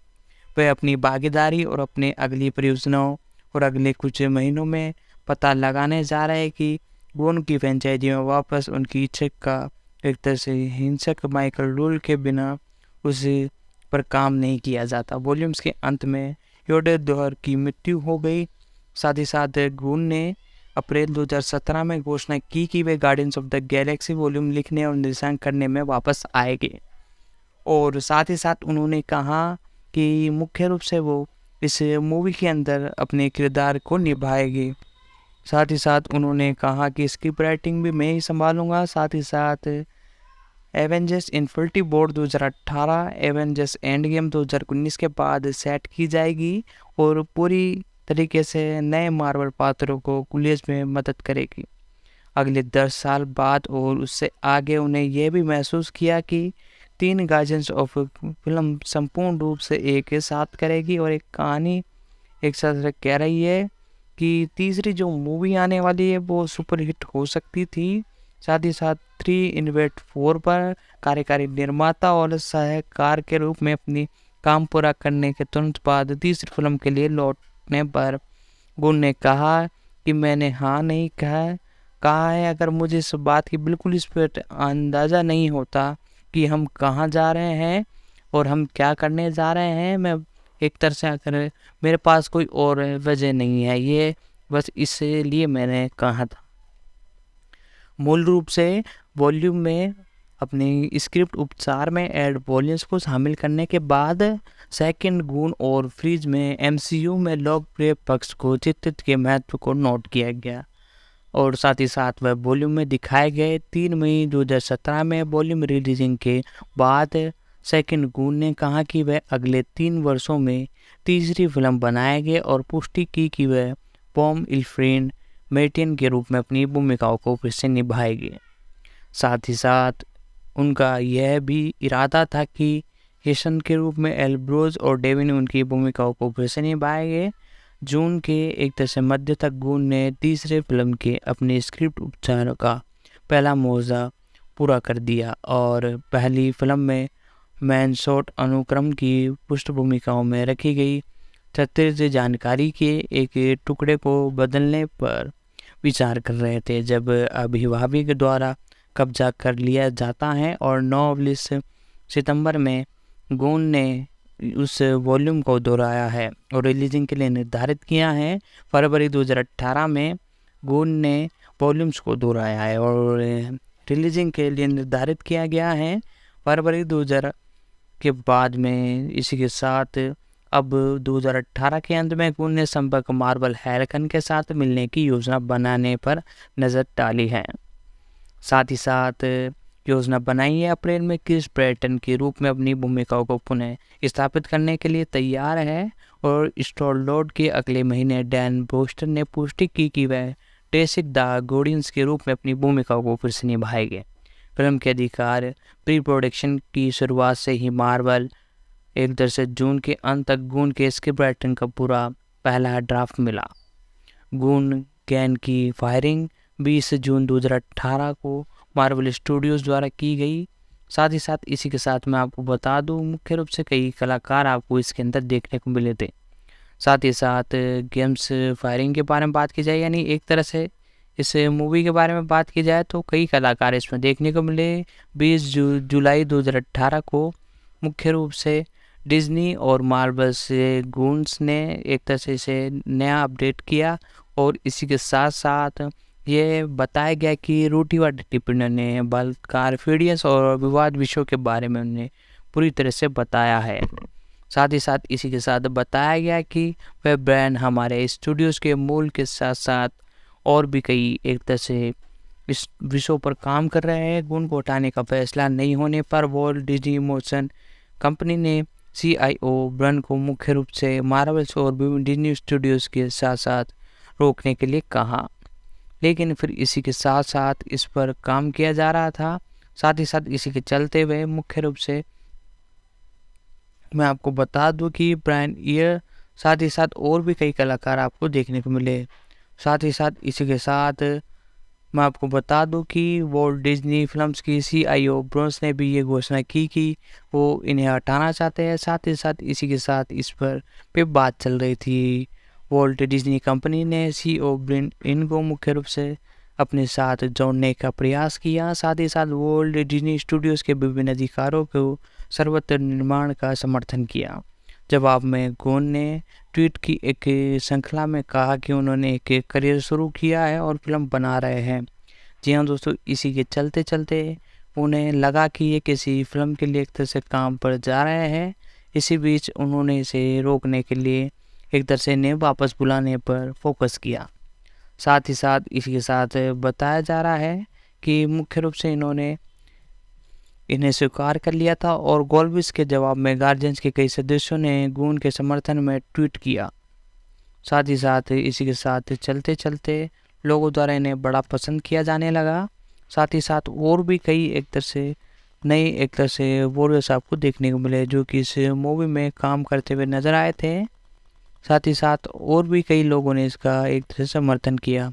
वह अपनी भागीदारी और अपने अगली परियोजनाओं और अगले कुछ महीनों में पता लगाने जा रहे हैं कि गुन की फ्रेंचाइजी में वापस उनकी इच्छा का एक तरह से हिंसक माइकल रूल के बिना उस पर काम नहीं किया जाता। वॉल्यूम्स के अंत में योडेदोहर की मृत्यु हो गई। साथ ही साथ गुन ने अप्रैल 2017 में घोषणा की कि वे guardians of the galaxy volume लिखने और निर्देशन करने में वापस आएंगे, और साथ ही साथ उन्होंने कहा कि मुख्य रूप से वो इस मूवी के अंदर अपने किरदार को निभाएंगे। साथ ही साथ उन्होंने कहा कि स्क्रिप्ट राइटिंग भी मैं ही संभालूंगा। साथ ही साथ Avengers infinity war 2018, Avengers end game 2019 के बाद सेट की जाएगी और पूरी तरीके से नए मार्वल पात्रों को कुलेज में मदद करेगी। अगले 10 साल बाद और उससे आगे उन्हें यह भी महसूस किया कि 3 गार्जियंस ऑफ फिल्म संपूर्ण रूप से एक साथ करेगी और एक कहानी एक साथ कह रही है कि तीसरी जो मूवी आने वाली है वो सुपर हिट हो सकती थी। साथ ही साथ 3 इनवेट 4 पर कार्यकारी निर्माता और सहायकार के रूप में अपनी काम पूरा करने के तुरंत बाद तीसरी फिल्म के लिए लौटने पर गुन ने कहा कि मैंने हाँ नहीं कहा है। अगर मुझे इस बात की बिल्कुल इस पर अंदाज़ा नहीं होता कि हम कहाँ जा रहे हैं और हम क्या करने जा रहे हैं, मैं एक तरह से अगर मेरे पास कोई और वजह नहीं है, ये बस इसलिए मैंने कहा था। मूल रूप से वॉल्यूम में अपनी स्क्रिप्ट उपचार में एड वॉल्यूम्स को शामिल करने के बाद सेकंड गुन और फ्रीज में एमसीयू में लोकप्रिय पक्ष को चित्रित के महत्व को नोट किया गया, और साथ ही साथ वह वॉल्यूम में दिखाए गए 3 मई 2017 में वॉल्यूम रिलीजिंग के बाद सेकंड गुन ने कहा कि वह अगले 3 वर्षों में तीसरी फिल्म बनाएंगे और पुष्टि की कि वह पॉम इल्फ्रेन मेटियन के रूप में अपनी भूमिकाओं को फिर से निभाएंगे। साथ ही साथ उनका यह भी इरादा था कि हेसन के रूप में एल्ब्रोज और डेविन उनकी भूमिकाओं को फिर से निभाएंगे। जून के 1 तरह से मध्य तक गुन ने तीसरे फिल्म के अपने स्क्रिप्ट उपचार का पहला मुआवजा पूरा कर दिया और पहली फिल्म में मैन शॉट अनुक्रम की पृष्ठभूमिकाओं में रखी गई तथ्य जानकारी के एक टुकड़े को बदलने पर विचार कर रहे थे, जब अभिभावी के द्वारा कब्जा कर लिया जाता है। और 9 सितंबर में गुन ने उस वॉल्यूम को दोहराया है और रिलीजिंग के लिए निर्धारित किया है। फरवरी 2018 में गुन ने वॉल्यूम्स को दोहराया है और रिलीजिंग के लिए निर्धारित किया गया है फरवरी 2000 के बाद में। इसी के साथ अब 2018 के अंत में गुन ने संपर्क मार्वल हैरकन के साथ मिलने की योजना बनाने पर नज़र डाली है। साथ ही साथ योजना बनाई है अप्रैल में क्रिस प्रेटन के रूप में अपनी भूमिकाओं को पुनः स्थापित करने के लिए तैयार है। और स्टार लॉर्ड के अगले महीने डैन ब्रोस्टर ने पुष्टि की कि वह टेसिक द गार्डियंस के रूप में अपनी भूमिकाओं को फिर से निभाएंगे। फिल्म के अधिकार प्री प्रोडक्शन की शुरुआत से ही मार्वल 1 तरह से जून के अंत तक गुन के स्क्रिप्ट राइटिंग का पूरा पहला ड्राफ्ट मिला। गुन गैन की फायरिंग 20 जून 2018 को मार्वल स्टूडियोज़ द्वारा की गई। साथ ही साथ इसी के साथ मैं आपको बता दूं मुख्य रूप से कई कलाकार आपको इसके अंदर देखने को मिले थे। साथ ही साथ गेम्स फायरिंग के बारे में बात की जाए, यानी एक तरह से इस मूवी के बारे में बात की जाए तो कई कलाकार इसमें देखने को मिले। 20 जुलाई 2018 को मुख्य रूप से डिज्नी और मार्वल से गुन्स ने एक तरह से इसे नया अपडेट किया और इसी के साथ साथ ये बताया गया कि रूटीवा डिपिंडर ने बलात्कार, फीडियस और विवाद विषयों के बारे में उन्हें पूरी तरह से बताया है। साथ ही साथ इसी के साथ बताया गया कि वह ब्रांड हमारे स्टूडियोज़ के मूल के साथ साथ और भी कई एक तरह से इस विषयों पर काम कर रहे हैं। गुण को हटाने का फैसला नहीं होने पर वॉल्ट डिज्नी मोशन कंपनी ने CIO ब्रांड को मुख्य रूप से मार्वल्स और डिज्नी स्टूडियोज़ के साथ साथ रोकने के लिए कहा, लेकिन फिर इसी के साथ साथ इस पर काम किया जा रहा था। साथ ही साथ इसी के चलते हुए मुख्य रूप से मैं आपको बता दूं कि ब्रायन ईयर साथ ही साथ और भी कई कलाकार आपको देखने को मिले। साथ ही साथ इसी के साथ मैं आपको बता दूं कि वॉल्ट डिज्नी फिल्म्स की CIO ब्रोन्स ने भी ये घोषणा की कि वो इन्हें हटाना चाहते हैं। साथ ही साथ इसी के साथ इस पर बात चल रही थी। वॉल्ट डिज्नी कंपनी ने CEO ब्रिन इनको मुख्य रूप से अपने साथ जोड़ने का प्रयास किया। साथ ही साथ वॉल्ट डिज्नी स्टूडियोज़ के विभिन्न अधिकारों को सर्वत्र निर्माण का समर्थन किया। जवाब में गून ने ट्वीट की एक श्रृंखला में कहा कि उन्होंने एक करियर शुरू किया है और फिल्म बना रहे हैं। जी हाँ दोस्तों, इसी के चलते चलते उन्हें लगा कि ये किसी फिल्म के लिए एक तरह से काम पर जा रहे हैं। इसी बीच उन्होंने इसे रोकने के लिए एक तरह से इन्हें वापस बुलाने पर फोकस किया। साथ ही साथ इसी के साथ बताया जा रहा है कि मुख्य रूप से इन्होंने इन्हें स्वीकार कर लिया था और गोल्बिस के जवाब में गार्जियंस के कई सदस्यों ने गून के समर्थन में ट्वीट किया। साथ ही साथ इसी के साथ चलते चलते लोगों द्वारा इन्हें बड़ा पसंद किया जाने लगा। साथ ही साथ और भी कई एक तरह से नए एक तरह से वॉरियर्स आपको देखने को मिले जो कि इस मूवी में काम करते हुए नजर आए थे। साथ ही साथ और भी कई लोगों ने इसका एक तरह से समर्थन किया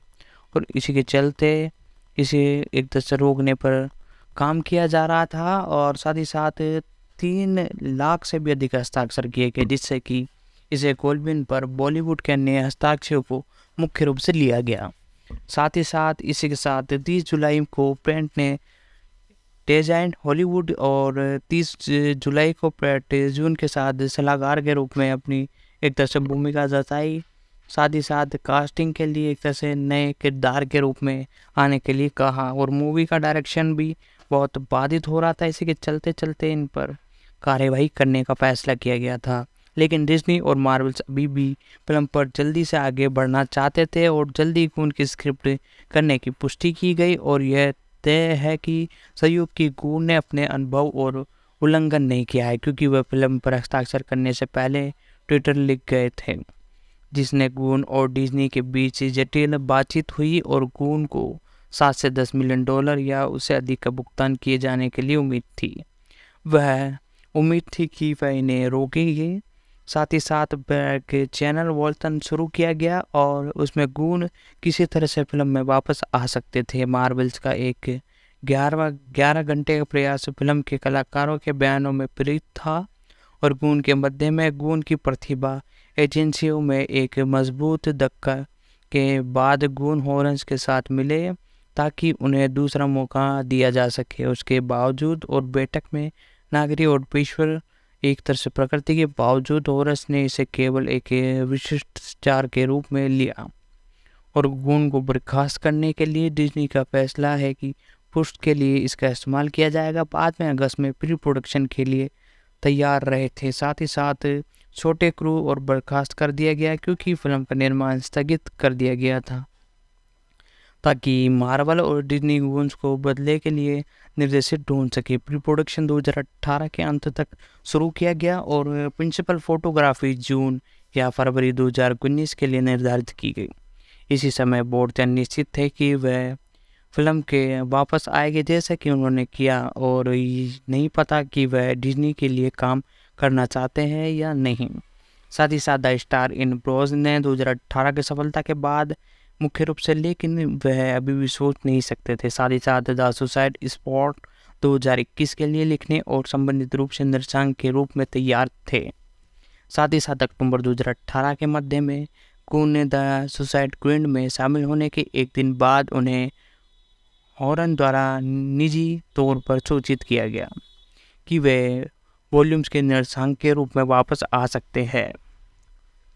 और इसी के चलते इसे एक तरह से रोकने पर काम किया जा रहा था। और साथ ही साथ 3 लाख से भी अधिक हस्ताक्षर किए गए, जिससे कि इसे गोल्डविन पर बॉलीवुड के अन्य हस्ताक्षरों को मुख्य रूप से लिया गया। साथ ही साथ इसी के साथ 30 जुलाई को पेंट ने डेजाइंट हॉलीवुड और 30 जुलाई को पैट जून के साथ सलाहकार के रूप में अपनी एक तरह से भूमिका जताई। साथ ही साथ कास्टिंग के लिए एक तरह से नए किरदार के रूप में आने के लिए कहा और मूवी का डायरेक्शन भी बहुत बाधित हो रहा था। इसी के चलते चलते इन पर कार्यवाही करने का फैसला किया गया था। लेकिन डिज्नी और मार्वल्स अभी भी फिल्म पर जल्दी से आगे बढ़ना चाहते थे और जल्दी उनकी स्क्रिप्ट करने की पुष्टि की गई और यह तय है कि सहयोग की गून ने अपने अनुभव और उल्लंघन नहीं किया है, क्योंकि वह फिल्म पर हस्ताक्षर करने से पहले ट्विटर लिख गए थे, जिसने गून और डिज्नी के बीच जटिल बातचीत हुई और गून को 7 से 10 मिलियन डॉलर या उससे अधिक का भुगतान किए जाने के लिए उम्मीद थी। वह उम्मीद थी कि वह इन्हें रोकेंगे। साथ ही साथ बैक चैनल वॉल्टन शुरू किया गया और उसमें गून किसी तरह से फिल्म में वापस आ सकते थे। मार्वल्स का एक 11 घंटे का प्रयास फिल्म के कलाकारों के बयानों में प्रेरित था और गून के मध्य में गून की प्रतिभा एजेंसियों में एक मजबूत धक्का के बाद गून हॉरेंस के साथ मिले ताकि उन्हें दूसरा मौका दिया जा सके। उसके बावजूद और बैठक में नागरिक और पेशवर एक तरह से प्रकृति के बावजूद हॉरेंस ने इसे केवल एक विशिष्ट स्टार के रूप में लिया और गून को बर्खास्त करने के लिए डिज्नी का फैसला है कि पुष्ट के लिए इसका इस्तेमाल किया जाएगा। बाद में अगस्त में प्री प्रोडक्शन के लिए तैयार रहे थे। साथ ही साथ छोटे क्रू और बर्खास्त कर दिया गया क्योंकि फिल्म का निर्माण स्थगित कर दिया गया था ताकि मार्वल और डिज्नी गून्स को बदले के लिए निर्देशित ढूंढ सके। प्री प्रोडक्शन 2018 के अंत तक शुरू किया गया और प्रिंसिपल फोटोग्राफी जून या फरवरी 2019 के लिए निर्धारित की गई। इसी समय बोर्ड निश्चित थे कि वह फिल्म के वापस आएंगे जैसा कि उन्होंने किया और नहीं पता कि वह डिज्नी के लिए काम करना चाहते हैं या नहीं। साथ ही साथ द स्टार इन ब्रोज ने 2018 की सफलता के बाद मुख्य रूप से, लेकिन वह अभी भी सोच नहीं सकते थे। साथ ही साथ द सुसाइड स्क्वाड 2021 के लिए लिखने और संबंधित रूप से निर्देशक के रूप में तैयार थे। साथ ही साथ अक्टूबर 2018 के मध्य में गून ने द सुसाइड स्क्वाड में शामिल होने के एक दिन बाद उन्हें हॉरन द्वारा निजी तौर पर सूचित किया गया कि वे वॉल्यूम्स के निर्देशक के रूप में वापस आ सकते हैं।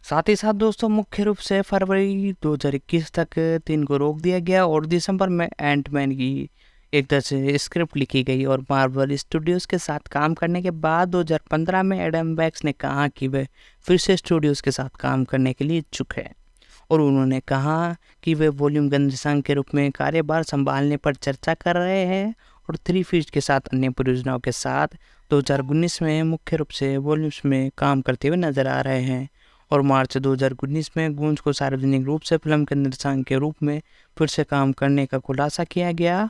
साथ ही साथ दोस्तों मुख्य रूप से फरवरी 2021 तक 3 को रोक दिया गया और दिसंबर में एंटमैन की एक तरह से स्क्रिप्ट लिखी गई और मार्वल स्टूडियोज़ के साथ काम करने के बाद 2015 में एडम बैक्स ने कहा कि वे फिर से स्टूडियोज़ के साथ काम करने के लिए इच्छुक है और उन्होंने कहा कि वे वॉल्यूम के निर्देशक के रूप में कार्यभार संभालने पर चर्चा कर रहे हैं और 3 फीट के साथ अन्य परियोजनाओं के साथ 2019 में मुख्य रूप से वॉल्यूम्स में काम करते हुए नजर आ रहे हैं। और मार्च 2019 में गूंज को सार्वजनिक रूप से फिल्म के निर्देशक के रूप में फिर से काम करने का खुलासा किया गया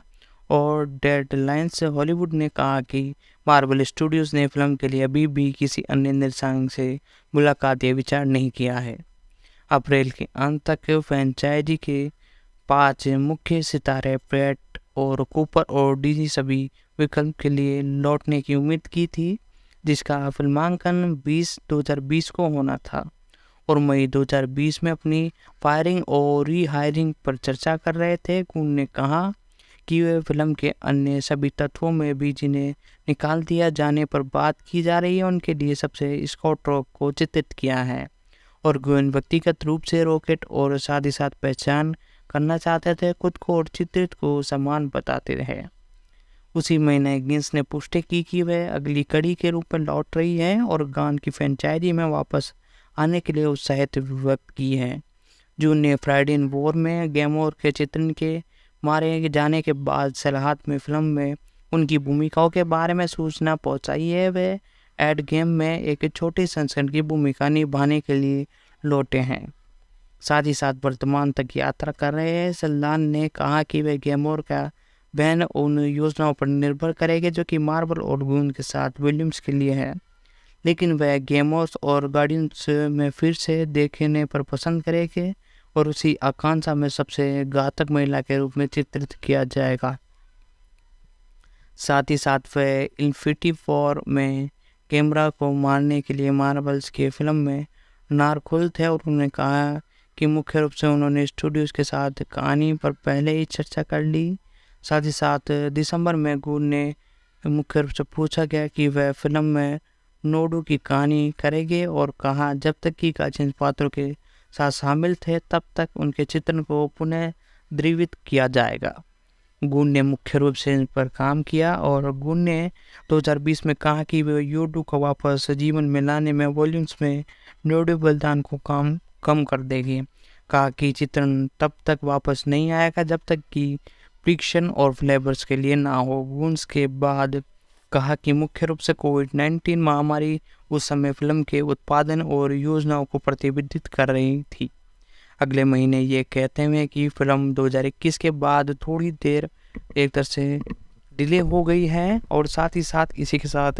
और डेडलाइंस हॉलीवुड ने कहा कि मार्वल स्टूडियोज़ ने फिल्म के लिए अभी भी किसी अन्य निर्देशक से मुलाकात या विचार नहीं किया है। अप्रैल के अंत तक फ्रेंचाइजी के 5 मुख्य सितारे प्रैट और कूपर और डिज्नी सभी विकल्प के लिए लौटने की उम्मीद की थी, जिसका फिल्मांकन 20 को होना था और मई 2020 में अपनी फायरिंग और रीहायरिंग पर चर्चा कर रहे थे। गुन ने कहा कि वे फिल्म के अन्य सभी तत्वों में भी जिन्हें निकाल दिया जाने पर बात की जा रही है उनके लिए सबसे स्कॉट रॉक को चित्रित किया है। और गुन व्यक्तिगत रूप से रॉकेट और साथ ही साथ पहचान करना चाहते थे खुद को और चित्रित को समान बताते रहे। उसी महीने गिन्स ने पुष्टि की कि वह अगली कड़ी के रूप में लौट रही है और गान की फ्रेंचाइजी में वापस आने के लिए उत्साहित व्यक्त की है। जून ने फ्राइडे इन वॉर में गैमोर के चित्रण के मारे जाने के बाद सलाहत में फिल्म में उनकी भूमिकाओं के बारे में सूचना पहुंचाई है। वे एड गेम में एक छोटे संस्करण की भूमिका निभाने के लिए लौटे हैं, साथ ही साथ वर्तमान तक यात्रा कर रहे हैं। सल्लान ने कहा कि वे गैमोर का बैन उन योजनाओं पर निर्भर करेंगे जो कि मार्वल और गून के साथ विलियम्स के लिए है, लेकिन वह गेमर्स और गार्डियंस में फिर से देखने पर पसंद करेंगे और उसी आकांक्षा में सबसे घातक महिला के रूप में चित्रित किया जाएगा। साथ ही साथ वह इन्फिनिटी वॉर में कैमरा को मारने के लिए मार्वल्स के फिल्म में नारखुल थे और उन्होंने कहा कि मुख्य रूप से उन्होंने स्टूडियोज के साथ कहानी पर पहले ही चर्चा कर ली। साथ ही साथ दिसंबर में गून ने मुख्य रूप से पूछा गया कि वह फिल्म में नोडू की कहानी करेंगे और कहा जब तक कि काचिन पात्रों के साथ शामिल थे तब तक उनके चित्रण को पुनः द्रवित किया जाएगा। गून ने मुख्य रूप से इन पर काम किया और गून ने 2020 में कहा कि वे योडू को वापस जीवन में लाने में वॉल्यूम्स में नोडू बलिदान को कम कर देंगे। कहा कि चित्रण तब तक वापस नहीं आएगा जब तक कि फ्रिक्शन और फ्लेवर्स के लिए ना हो। गून्स के बाद कहा कि मुख्य रूप से कोविड-19 महामारी उस समय फिल्म के उत्पादन और योजनाओं को प्रतिबंधित कर रही थी। अगले महीने ये कहते हुए कि फिल्म 2021 के बाद थोड़ी देर एक तरह से डिले हो गई है और साथ ही साथ इसी के साथ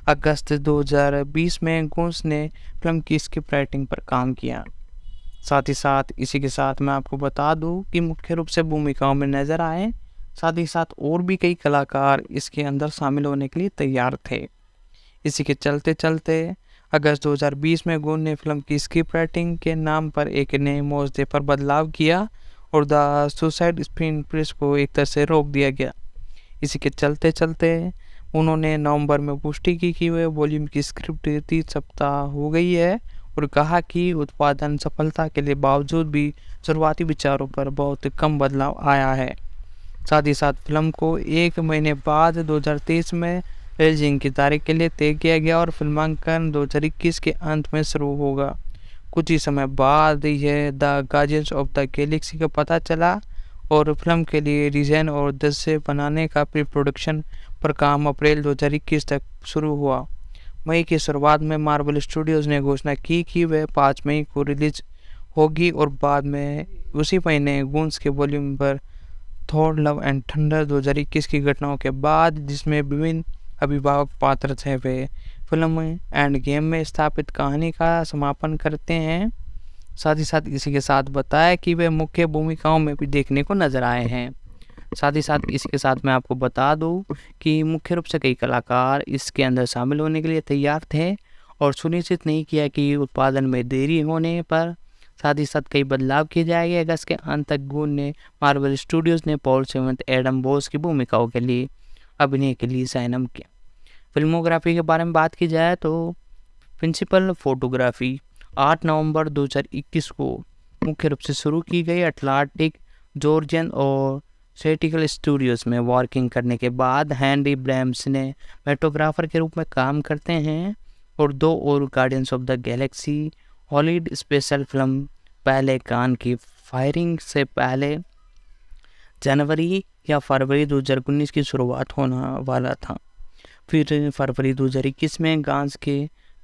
अगस्त 2020 में गून्स ने फिल्म की स्क्रिप्ट राइटिंग पर काम किया। साथ ही साथ इसी के साथ मैं आपको बता दूं कि मुख्य रूप से भूमिकाओं में नजर आए, साथ ही साथ और भी कई कलाकार इसके अंदर शामिल होने के लिए तैयार थे। इसी के चलते चलते अगस्त 2020 में गून ने फिल्म की स्क्रिप्ट राइटिंग के नाम पर एक नए मौजदे पर बदलाव किया और द सुसाइड स्क्रीन प्रेस को एक तरह से रोक दिया गया। इसी के चलते चलते उन्होंने नवंबर में पुष्टि की कि वह वॉल्यूम की स्क्रिप्ट 30 सप्ताह हो गई है और कहा कि उत्पादन सफलता के लिए बावजूद भी शुरुआती विचारों पर बहुत कम बदलाव आया है। साथ ही साथ फिल्म को एक महीने बाद 2023 में रिलीजिंग की तारीख के लिए तय किया गया और फिल्मांकन 2021 के अंत में शुरू होगा। कुछ ही समय बाद यह the guardians of the Galaxy का पता चला और फिल्म के लिए डिज़ाइन और दृश्य बनाने का प्री प्रोडक्शन पर काम अप्रैल 2021 तक शुरू हुआ। मई की शुरुआत में मार्वल स्टूडियोज ने घोषणा की कि वह 5 मई को रिलीज होगी और बाद में उसी महीने गून्स के वॉल्यूम पर थॉर लव एंड थंडर 2021 की घटनाओं के बाद, जिसमें विभिन्न अभिभावक पात्र थे, वे फिल्म एंड गेम में स्थापित कहानी का समापन करते हैं। साथ ही साथ इसी के साथ बताया कि वे मुख्य भूमिकाओं में भी देखने को नजर आए हैं। साथ ही साथ इसके साथ मैं आपको बता दूं कि मुख्य रूप से कई कलाकार इसके अंदर शामिल होने के लिए तैयार थे और सुनिश्चित नहीं किया कि उत्पादन में देरी होने पर साथ ही साथ कई बदलाव किए जाएंगे। अगस्त के अंत तक गून ने मार्वल स्टूडियोज ने पॉल सेवंथ एडम बोस की भूमिकाओं के लिए अभिनय के लिए साइन अप किया। फिल्मोग्राफी के बारे में बात की जाए तो प्रिंसिपल फोटोग्राफी 8 नवंबर 2021 को मुख्य रूप से शुरू की गई अटलांटिक जॉर्जियन और सेटिकल स्टूडियोज में वर्किंग करने के बाद हेनरी ब्रैम्स ने मेटोग्राफर के रूप में काम करते हैं और 2 और guardians of the Galaxy Hollywood special film पहले कान की फायरिंग से पहले जनवरी या फरवरी 2019 की शुरुआत होना वाला था। फिर फरवरी 2021 में गांस के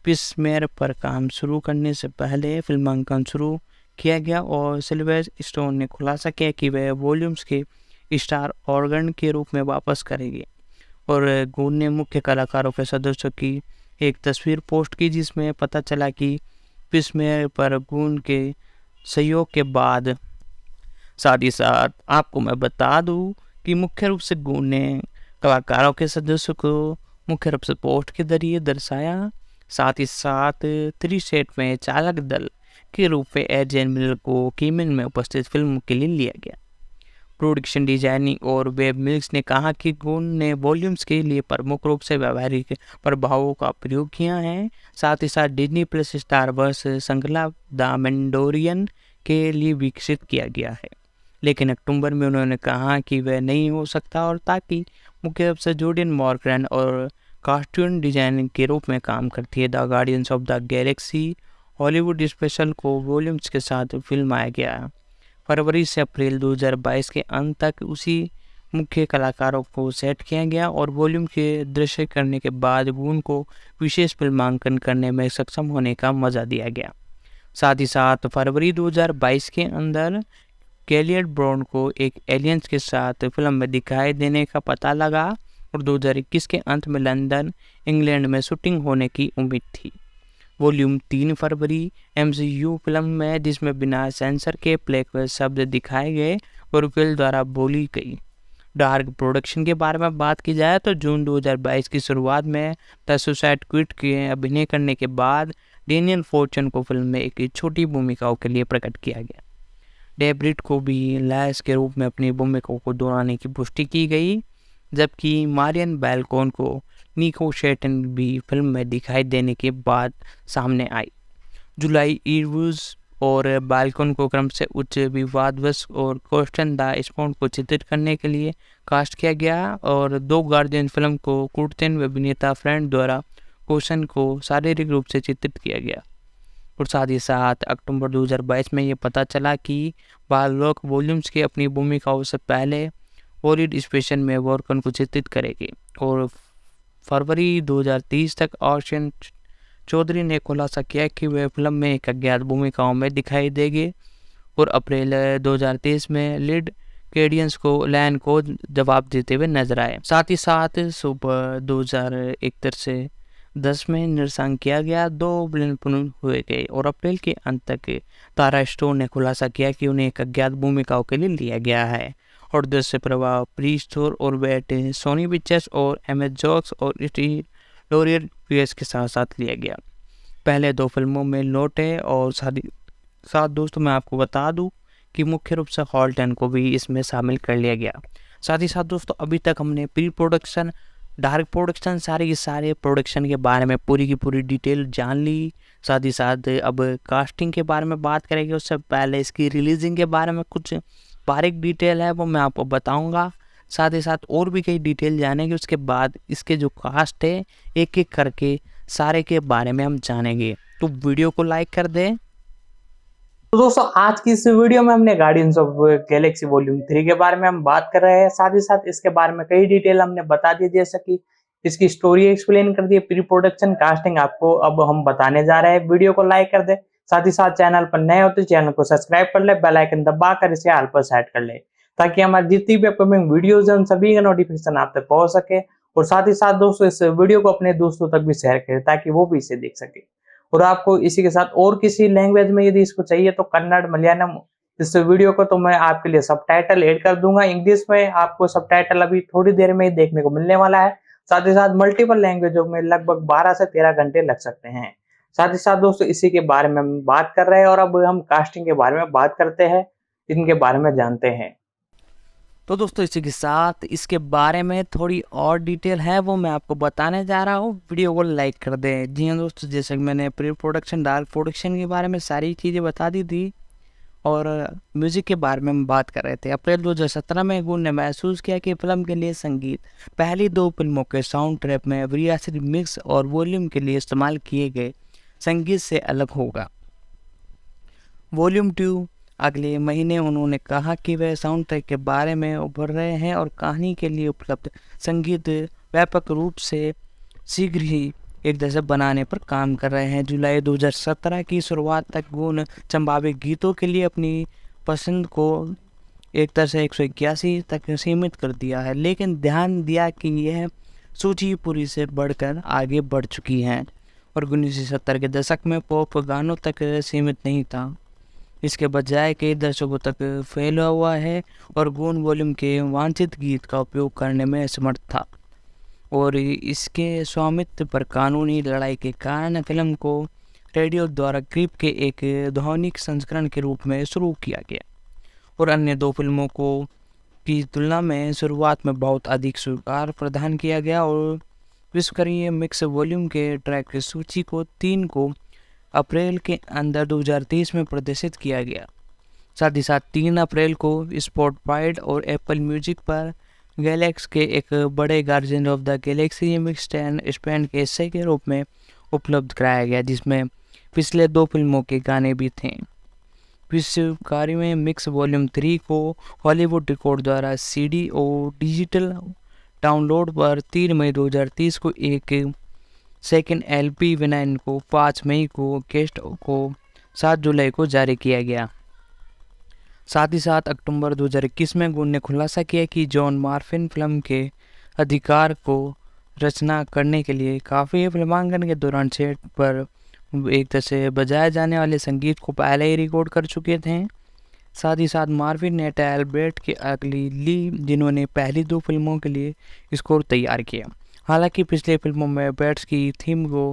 पिसमेर पर काम शुरू करने से पहले फिल्मांकन शुरू किया गया और सिल्वेस्टर स्टोन ने खुलासा किया कि वह वॉल्यूम्स के स्टार ऑर्गन के रूप में वापस करेंगे और गून ने मुख्य कलाकारों के सदस्यों की एक तस्वीर पोस्ट की जिसमें पता चला कि पिसमेर पर गून के सहयोग के बाद। साथ ही साथ आपको मैं बता दूं कि मुख्य रूप से गून ने कलाकारों के सदस्यों को मुख्य रूप से पोस्ट के जरिए दर्शाया। साथ ही साथ 3 सेट में चालक दल के रूप में एजेन मिलर को कीमन में उपस्थित फिल्म के लिए लिया गया। प्रोडक्शन डिजाइनिंग और वेब मिल्स ने कहा कि गुन ने वॉल्यूम्स के लिए प्रमुख रूप से व्यावहारिक प्रभावों का प्रयोग किया है। साथ ही साथ डिज्नी प्लस स्टार वर्स श्रृंखला द मैंडोरियन के लिए विकसित किया गया है, लेकिन अक्टूबर में उन्होंने कहा कि वह नहीं हो सकता और ताकि मुख्य रूप से जूडियन मॉर्गन और कॉस्ट्यूम डिजाइनिंग के रूप में काम करती है। The guardians of the Galaxy Hollywood special को वॉल्यूम्स के साथ फिल्माया गया। फरवरी से अप्रैल 2022 के अंत तक उसी मुख्य कलाकारों को सेट किया गया और वॉल्यूम के दृश्य करने के बाद गुन को विशेष फिल्मांकन करने में सक्षम होने का मजा दिया गया। साथ ही साथ फरवरी 2022 के अंदर कैलियट ब्राउन को एक एलियंस के साथ फिल्म में दिखाई देने का पता लगा और 2021 के अंत में लंदन, इंग्लैंड में शूटिंग होने की उम्मीद थी। वॉल्यूम 3 फरवरी MCU फिल्म में जिसमें बिना सेंसर के ब्लैक शब्द दिखाए गए और उकेल द्वारा बोली गई। डार्क प्रोडक्शन के बारे में बात की जाए तो जून 2022 की शुरुआत में द सुसाइड स्क्वाड के अभिनय करने के बाद डेनियल फॉर्चन को फिल्म में एक छोटी भूमिकाओं के लिए प्रकट किया गया। डेब्रिट को भी लैस के रूप में अपनी भूमिकाओं को दोहराने की पुष्टि की गई, जबकि मारियन बैलकॉन को निको शेटन भी फिल्म में दिखाई देने के बाद सामने आई। जुलाई इवूज और बाल्कन को क्रम से उच्च विवादवश और कोस्टन द स्पॉन्ड को चित्रित करने के लिए कास्ट किया गया और दो गार्जियन फिल्म को कुर्तन अभिनेता फ्रेंड द्वारा कोस्टन को शारीरिक रूप से चित्रित किया गया। और साथ ही साथ अक्टूबर 2022 में ये पता चला कि बालरोक वॉल्यूम्स की अपनी भूमिकाओं से पहले हॉलीवुड स्पेशल में वॉर्कन को चित्रित करेगी और फरवरी 2030 तक ऑर्शन चौधरी ने खुलासा किया कि वे फिल्म में एक अज्ञात भूमिकाओं में दिखाई देंगे और अप्रैल 2023 में लीड कैडियंस को लैन को जवाब देते हुए नजर आए। साथ ही साथ सुबह 2031 से 10 में निर्सांग किया गया 2 विलन पुनः हुए गए और अप्रैल के अंत तक तारा स्टोन ने खुलासा किया कि उन्हें एक अज्ञात भूमिकाओं के लिए लिया गया है और दृश्य प्रभाव प्रीस्टोर और वेट सोनी पिक्चर्स और एमएस जॉक्स और लोरियर पीएस के साथ साथ लिया गया। पहले 2 फिल्मों में लौटे और साथ दोस्तों मैं आपको बता दूं कि मुख्य रूप से हॉल्टन को भी इसमें शामिल कर लिया गया। साथ ही साथ दोस्तों अभी तक हमने प्री प्रोडक्शन, डायरेक्ट प्रोडक्शन, सारे के सारे प्रोडक्शन के बारे में पूरी की पूरी डिटेल जान ली। साथ ही साथ अब कास्टिंग के बारे में बात करेंगे, उससे पहले इसकी रिलीजिंग के बारे में कुछ बारीक डिटेल है वो मैं आपको बताऊंगा। साथ ही साथ और भी कई डिटेल जानेंगे, उसके बाद इसके जो कास्ट है एक एक करके सारे के बारे में हम जानेंगे। तो वीडियो को लाइक कर दें। तो दोस्तों आज की इस वीडियो में हमने गार्डियंस ऑफ गैलेक्सी वॉल्यूम 3 के बारे में हम बात कर रहे हैं। साथ ही साथ इसके बारे में कई डिटेल हमने बता दी, जैसे कि इसकी स्टोरी एक्सप्लेन कर दी, प्री प्रोडक्शन, कास्टिंग आपको अब हम बताने जा रहे हैं। वीडियो को लाइक कर दे, साथ ही साथ चैनल पर नए हो तो चैनल को सब्सक्राइब कर ले, बेल आइकन दबाकर इसे ऑल पर सेट कर ले ताकि हमारी जितनी भी अपकमिंग वीडियोस हैं उन सभी का नोटिफिकेशन आप तक पहुंच सके। और साथ ही साथ दोस्तों इस वीडियो को अपने दोस्तों तक भी शेयर करें ताकि वो भी इसे देख सके। और आपको इसी के साथ और किसी लैंग्वेज में यदि इसको चाहिए तो कन्नड़, मलयालम इस वीडियो को तो मैं आपके लिए सबटाइटल ऐड कर दूंगा। इंग्लिश में आपको सबटाइटल अभी थोड़ी देर में ही देखने को मिलने वाला है। साथ ही साथ मल्टीपल लैंग्वेजों में लगभग 12 से 13 घंटे लग सकते हैं। साथ ही साथ दोस्तों इसी के बारे में हम बात कर रहे हैं और अब हम कास्टिंग के बारे में बात करते हैं, इनके बारे में जानते हैं। तो दोस्तों इसी के साथ इसके बारे में थोड़ी और डिटेल है वो मैं आपको बताने जा रहा हूँ। वीडियो को लाइक कर दें। जी हाँ दोस्तों, जैसे कि मैंने प्री प्रोडक्शन, डायरेक्ट प्रोडक्शन के बारे में सारी चीज़ें बता दी थी और म्यूज़िक के बारे में हम बात कर रहे थे। अप्रैल 2017 में गुन ने महसूस किया कि फिल्म के लिए संगीत पहली 2 फिल्मों के साउंड ट्रैक में रियासत मिक्स और वॉल्यूम के लिए इस्तेमाल किए गए संगीत से अलग होगा। वॉल्यूम 2 अगले महीने उन्होंने कहा कि वे साउंड ट्रैक के बारे में उभर रहे हैं और कहानी के लिए उपलब्ध संगीत व्यापक रूप से शीघ्र ही एक दशक बनाने पर काम कर रहे हैं। जुलाई 2017 की शुरुआत तक गुन संभावित गीतों के लिए अपनी पसंद को 1 से 181 तक सीमित कर दिया है, लेकिन ध्यान दिया कि यह सूची पूरी से बढ़कर आगे बढ़ चुकी है और 1970 के दशक में पॉप गानों तक सीमित नहीं था। इसके बजाय कई दशकों तक फैला हुआ है और गुन वॉल्यूम के वांछित गीत का उपयोग करने में असमर्थ था और इसके स्वामित्व पर कानूनी लड़ाई के कारण फिल्म को रेडियो द्वारा क्रीप के एक ध्वनिक संस्करण के रूप में शुरू किया गया और अन्य दो फिल्मों को की तुलना में शुरुआत में बहुत अधिक स्वीकार प्रदान किया गया और विश्वस्तरीय मिक्स वॉल्यूम के ट्रैक की सूची को 3 को अप्रैल के अंदर 2030 में प्रदर्शित किया गया। साथ ही साथ 3 अप्रैल को स्पॉटिफाई और एप्पल म्यूजिक पर गैलेक्स के एक बड़े guardian of the Galaxy mix span के हिस्से के रूप में उपलब्ध कराया गया, जिसमें पिछले 2 फिल्मों के गाने भी थे। विश्वकारी में मिक्स वॉल्यूम 3 को हॉलीवुड रिकॉर्ड द्वारा सीडी और डिजिटल डाउनलोड पर 3 मई 2030 को एक सेकंड एलपी विनाइन को 5 मई को केस्ट को 7 जुलाई को जारी किया गया। साथ ही साथ अक्टूबर 2021 में गुन ने खुलासा किया कि जॉन मार्फिन फिल्म के अधिकार को रचना करने के लिए काफ़ी फिल्मांकन के दौरान सेट पर एक तरह से बजाए जाने वाले संगीत को पहले ही रिकॉर्ड कर चुके थे। साथ ही साथ मार्विन ने टैलबर्ट के अगली ली, जिन्होंने पहली 2 फिल्मों के लिए स्कोर तैयार किया। हालांकि पिछले फिल्मों में बैट्स की थीम को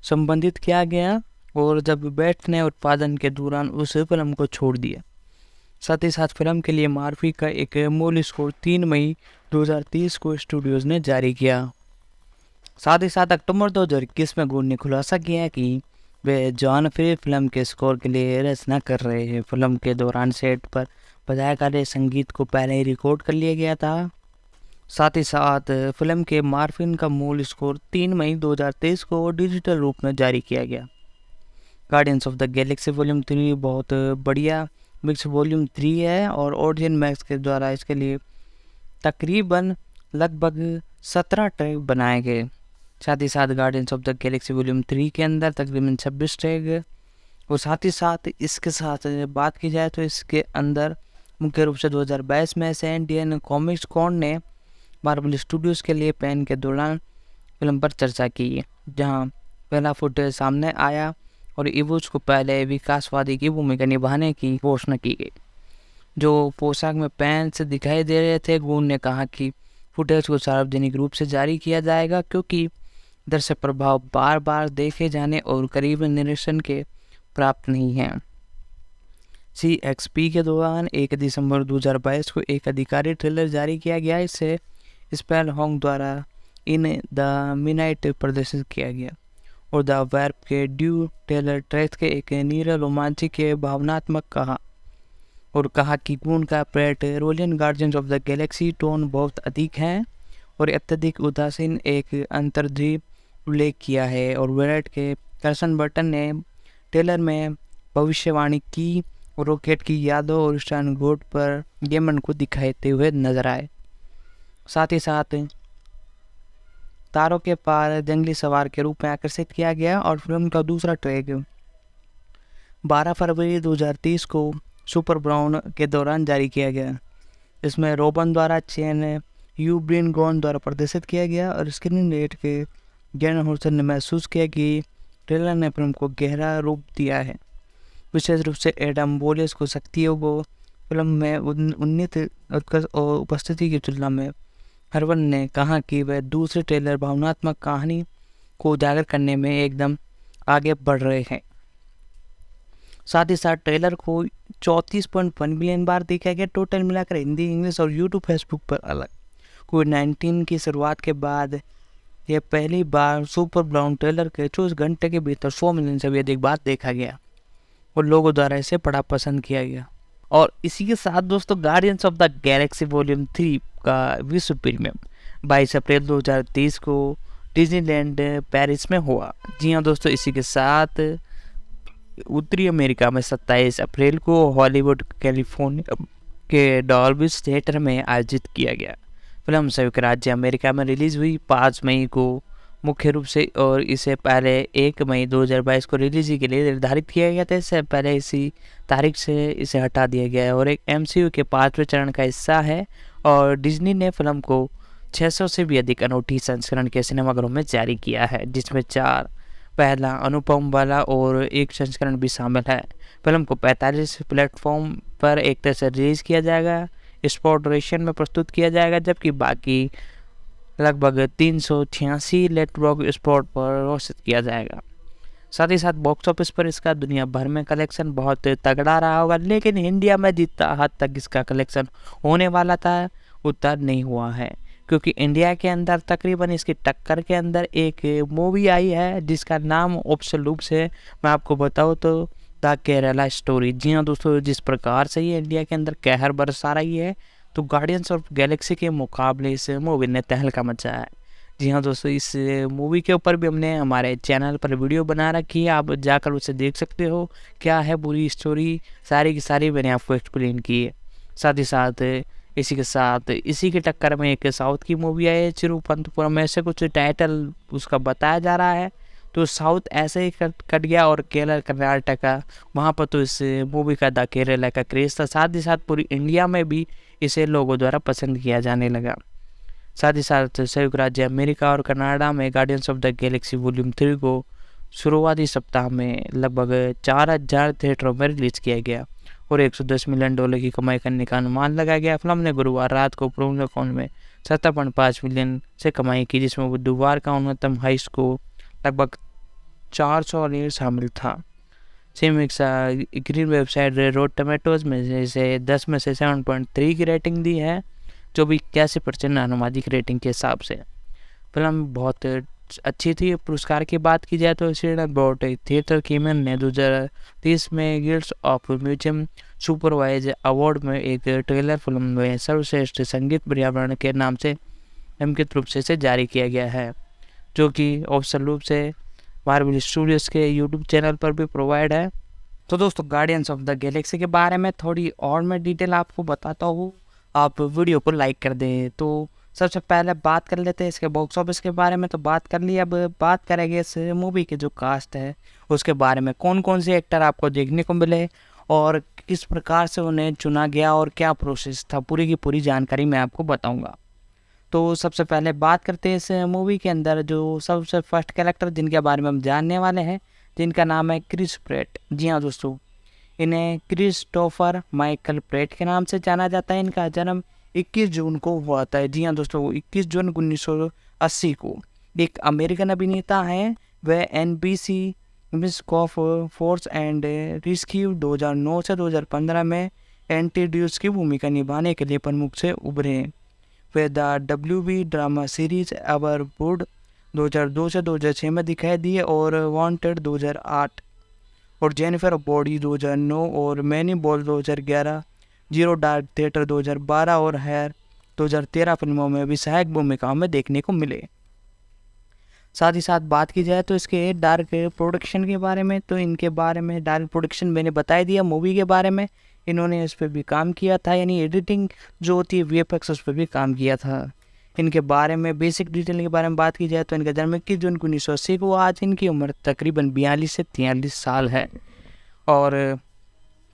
संबंधित किया गया और जब बैट्स ने उत्पादन के दौरान उस फिल्म को छोड़ दिया। साथ ही साथ फिल्म के लिए मार्फी का एक मूल स्कोर 3 मई 2030 को स्टूडियोज ने जारी किया। साथ ही साथ अक्टूबर 2021 में गुन ने खुलासा किया कि वे जॉन फ्री फिल्म के स्कोर के लिए रचना कर रहे हैं। फिल्म के दौरान सेट पर बजाए गए संगीत को पहले ही रिकॉर्ड कर लिया गया था। साथ ही साथ फिल्म के मार्फिन का मूल स्कोर 3 मई 2023 को डिजिटल रूप में जारी किया गया। Guardians of the galaxy volume 3 बहुत बढ़िया मिक्स वॉल्यूम 3 है और ऑडियन मैक्स के द्वारा इसके लिए तकरीबन लगभग 17 ट्रैक बनाए गए। साथ ही साथ guardians of the galaxy volume 3 के अंदर तकरीबन 26 ट्रैक और साथ ही साथ इसके साथ बात की जाए तो इसके अंदर मुख्य रूप से 2022 में सैन डिएगो कॉमिक्स कॉन ने मार्वल स्टूडियोज़ के लिए पैन के दौरान फिल्म पर चर्चा की, जहां पहला फुटेज सामने आया और इवोज को पहले विकासवादी की भूमिका निभाने की घोषणा की गई। जो पोशाक में पैंट्स दिखाई दे रहे थे, गुन ने कहा कि फुटेज को सार्वजनिक रूप से जारी किया जाएगा क्योंकि दर्शक प्रभाव बार बार देखे जाने और करीब निरीक्षण के प्राप्त नहीं हैं। CXP के दौरान 1 दिसंबर 2022 को एक आधिकारिक ट्रेलर जारी किया गया। इसे स्पेल होंग द्वारा इन द मिडनाइट प्रदर्शित किया गया और द वर्प के ड्यू टेलर ट्रैक के एक नीरल रोमांचिक के भावनात्मक कहा कि गुन का पेट्रोलियन guardians of the galaxy tone बहुत अधिक है और अत्यधिक उदासीन एक अंतर्दृष्टि उल्लेख किया है। और वेरेट के कर्सन बर्टन ने टेलर में भविष्यवाणी की और रॉकेट की यादों और स्टान गोड पर गेमन को दिखाते हुए नजर आए। साथ ही साथ तारों के पार जंगली सवार के रूप में आकर्षित किया गया और फिल्म का दूसरा ट्रैक 12 फरवरी 2030 को सुपर ब्राउन के दौरान जारी किया गया। इसमें रोबन द्वारा चेन यू ब्रिन गॉन द्वारा प्रदर्शित किया गया और स्क्रीन रेट के जैन होर्सन ने महसूस किया कि ट्रेलर ने फिल्म को गहरा रूप दिया है। विशेष रूप से एडम बोलियस को शक्तियों को फिल्म में उन्नीत उपस्थिति की तुलना में हरवन ने कहा कि वह दूसरे ट्रेलर भावनात्मक कहानी को उजागर करने में एकदम आगे बढ़ रहे हैं। साथ ही साथ ट्रेलर को 34.1 मिलियन बार देखा गया टोटल मिलाकर हिंदी, इंग्लिश और यूट्यूब फेसबुक पर अलग। कोविड-19 की शुरुआत के बाद यह पहली बार सुपर ब्राउन ट्रेलर के 24 घंटे के भीतर 100 मिलियन से भी अधिक बार देखा गया और लोगों द्वारा इसे बड़ा पसंद किया गया। और इसी के साथ दोस्तों guardians of the galaxy volume 3 का विश्व प्रीमियर 22 अप्रैल 2030 को डिज्नीलैंड पेरिस में हुआ। जी हाँ दोस्तों, इसी के साथ उत्तरी अमेरिका में 27 अप्रैल को हॉलीवुड कैलिफोर्निया के डॉल्बी थिएटर में आयोजित किया गया। फिल्म संयुक्त राज्य अमेरिका में रिलीज़ हुई 5 मई को मुख्य रूप से, और इसे पहले 1 मई 2022 को रिलीज के लिए निर्धारित किया गया था। इससे पहले इसी तारीख से इसे हटा दिया गया है और एक MCU के 5वें चरण का हिस्सा है। और डिज्नी ने फिल्म को 600 से भी अधिक अनूठी संस्करण के सिनेमाघरों में जारी किया है, जिसमें 4 पहला अनुपम वाला और एक संस्करण भी शामिल है। फिल्म को 45 प्लेटफॉर्म पर एक तरह से रिलीज़ किया जाएगा, स्पॉट रेशन में प्रस्तुत किया जाएगा, जबकि बाकी लगभग 386 लेटरबॉक्स स्पॉट पर रोशित किया जाएगा। साथ ही साथ बॉक्स ऑफिस पर इसका दुनिया भर में कलेक्शन बहुत तगड़ा रहा होगा, लेकिन इंडिया में जितना हद तक इसका कलेक्शन होने वाला था उतना नहीं हुआ है, क्योंकि इंडिया के अंदर तकरीबन इसकी टक्कर के अंदर एक मूवी आई है जिसका नाम ऑप्शन लूप से मैं आपको बताऊँ तो द केरला स्टोरी। जी हाँ दोस्तों, जिस प्रकार से ये इंडिया के अंदर कहर बरसा रही है, तो गार्डियंस ऑफ गैलेक्सी के मुकाबले इस मूवी ने तहलका मचाया है। जी हाँ दोस्तों, इस मूवी के ऊपर भी हमने हमारे चैनल पर वीडियो बना रखी है, आप जाकर उसे देख सकते हो। क्या है पूरी स्टोरी, सारी की सारी मैंने आपको एक्सप्लेन की है। साथ ही साथ इसी के साथ इसी के टक्कर में एक साउथ की मूवी आई है चिरुपंतपुरम, ऐसे कुछ टाइटल उसका बताया जा रहा है। तो साउथ ऐसे ही कट गया और केरल कर्नाटका वहाँ पर तो इस मूवी का द केरला का क्रेज़ था। साथ ही साथ पूरी इंडिया में भी इसे लोगों द्वारा पसंद किया जाने लगा। साथ ही साथ संयुक्त राज्य अमेरिका और कनाडा में guardians of the galaxy volume 3 को शुरुआती सप्ताह में लगभग 4000 थिएटरों में रिलीज़ किया गया और $110 मिलियन की कमाई करने का अनुमान लगाया गया। फिल्म ने गुरुवार रात को प्रोमोकॉन में 17.5 मिलियन से कमाई की, जिसमें बुधवार का उन्नतम हाइस्ट को लगभग 400 रील शामिल था। ग्रीन वेबसाइट रोड टमेटोज में से 10 में से 7.3 की रेटिंग दी है, जो भी 81% अनुमानिक रेटिंग के हिसाब से। फिल्म बहुत अच्छी थी। पुरस्कार की बात की जाए तो इसे बोर्ड थिएटर कीमन ने 2030 में guilds of museum supervise award में एक ट्रेलर फिल्म में सर्वश्रेष्ठ संगीत पर्यावरण के नाम से नामांकित रूप से जारी किया गया है, जो कि ऑफिशियल रूप से मार्वल स्टूडियोज के यूट्यूब चैनल पर भी प्रोवाइड है। तो दोस्तों, गार्डियंस ऑफ द गैलेक्सी के बारे में थोड़ी और मैं डिटेल आपको बताता हूँ, आप वीडियो को लाइक कर दें। तो सबसे पहले बात कर लेते हैं इसके बॉक्स ऑफिस के बारे में। तो बात कर ली, अब बात करेंगे इस मूवी के जो कास्ट है उसके बारे में, कौन कौन से एक्टर आपको देखने को मिले और किस प्रकार से उन्हें चुना गया और क्या प्रोसेस था, पूरी की पूरी जानकारी मैं आपको बताऊंगा। तो सबसे पहले बात करते हैं इस मूवी के अंदर जो सबसे फर्स्ट कैरेक्टर जिनके बारे में हम जानने वाले हैं, जिनका नाम है क्रिस प्रेट। जी हाँ दोस्तों, इन्हें क्रिस्टोफर माइकल प्रेट के नाम से जाना जाता है। इनका जन्म 21 जून को हुआ था। जी हाँ दोस्तों, 21 जून 1980 को। एक अमेरिकन अभिनेता हैं, वह NBC मिस कॉफ फोर्स एंड रेस्क्यू 2009 से 2015 में एंटीड्यूस की भूमिका निभाने के लिए प्रमुख से उभरे। वे the WB drama series Everwood 2002 से 2006 में दिखाई दिए और वांटेड 2008 और जेनिफर बॉडी 2009 और many ball 2011, zero dark theatre 2012 और हेयर 2013 फिल्मों में भी सहायक भूमिकाओं में देखने को मिले। साथ ही साथ बात की जाए तो इसके डार्क प्रोडक्शन के बारे में, तो इनके बारे में डार्क प्रोडक्शन मैंने बता दिया। मूवी के बारे में इन्होंने इस पर भी काम किया था, यानी एडिटिंग जो होती है VFX उस पर भी काम किया था। इनके बारे में बेसिक डिटेल के बारे में बात की जाए तो इनका जन्म 21 जून 1980 को। आज इनकी उम्र तकरीबन 42 से 43 साल है और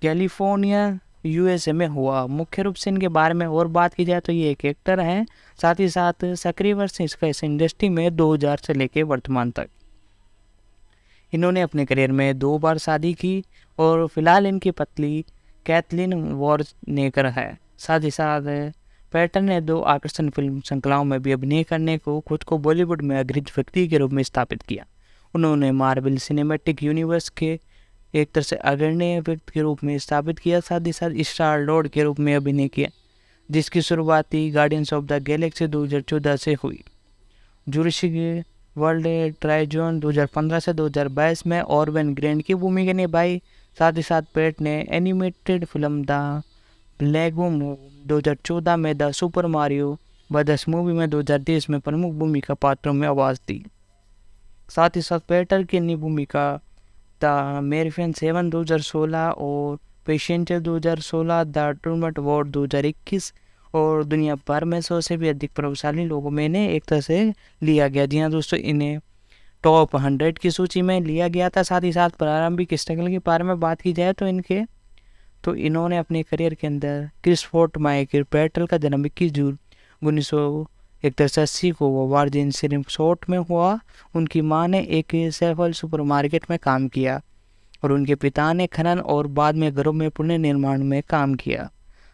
कैलिफोर्निया USA में हुआ। मुख्य रूप से इनके बारे में और बात की जाए तो ये एक एक्टर हैं, साथ ही साथ सक्रिय वर्ष इसका इस इंडस्ट्री में 2000 से लेकर वर्तमान तक। इन्होंने अपने करियर में 2 बार शादी की और फिलहाल इनकी पत्नी कैथलीन वॉर्नेकर है। साथ ही साथ पैटर्न ने 2 आकर्षण फिल्म श्रृंखलाओं में भी अभिनय करने को खुद को बॉलीवुड में अग्रणी व्यक्ति के रूप में स्थापित किया। उन्होंने मार्वल सिनेमैटिक यूनिवर्स के एक तरह से अग्रणी व्यक्ति के रूप में स्थापित किया, साथ ही साथ स्टार लॉर्ड के रूप में अभिनय किया, जिसकी शुरुआती गार्डियंस ऑफ द गैलेक्सी 2014 से हुई। जुरासिक वर्ल्ड ट्राइजोन 2015 से 2022 में ऑरवेन ग्रेंट की भूमिका निभाई। साथ ही साथ पेट ने animated film the black boom 2014 में, the super Mario brothers movie में 2023 में प्रमुख भूमिका पात्रों में आवाज़ दी। साथ ही साथ पेटर की अन्य भूमिका द मेरिफियन 7 2016 और पेशेंट 2016, द टूर्नामेंट वॉर 2021 और दुनिया भर में 100 से भी अधिक प्रभावशाली लोगों में इन्हें एक तरह से लिया गया। जी हाँ दोस्तों, इन्हें टॉप 100 की सूची में लिया गया था। साथ ही साथ प्रारंभिक स्ट्रगल के बारे में बात की जाए तो इन्होंने अपने करियर के अंदर क्रिस्टोफर माइकल प्रेट का जन्म 21 जून 1980 को वर्जिन रिसोर्ट में हुआ। उनकी मां ने एक सेफल सुपरमार्केट में काम किया और उनके पिता ने खनन और बाद में घरों में पुनर्निर्माण में काम किया।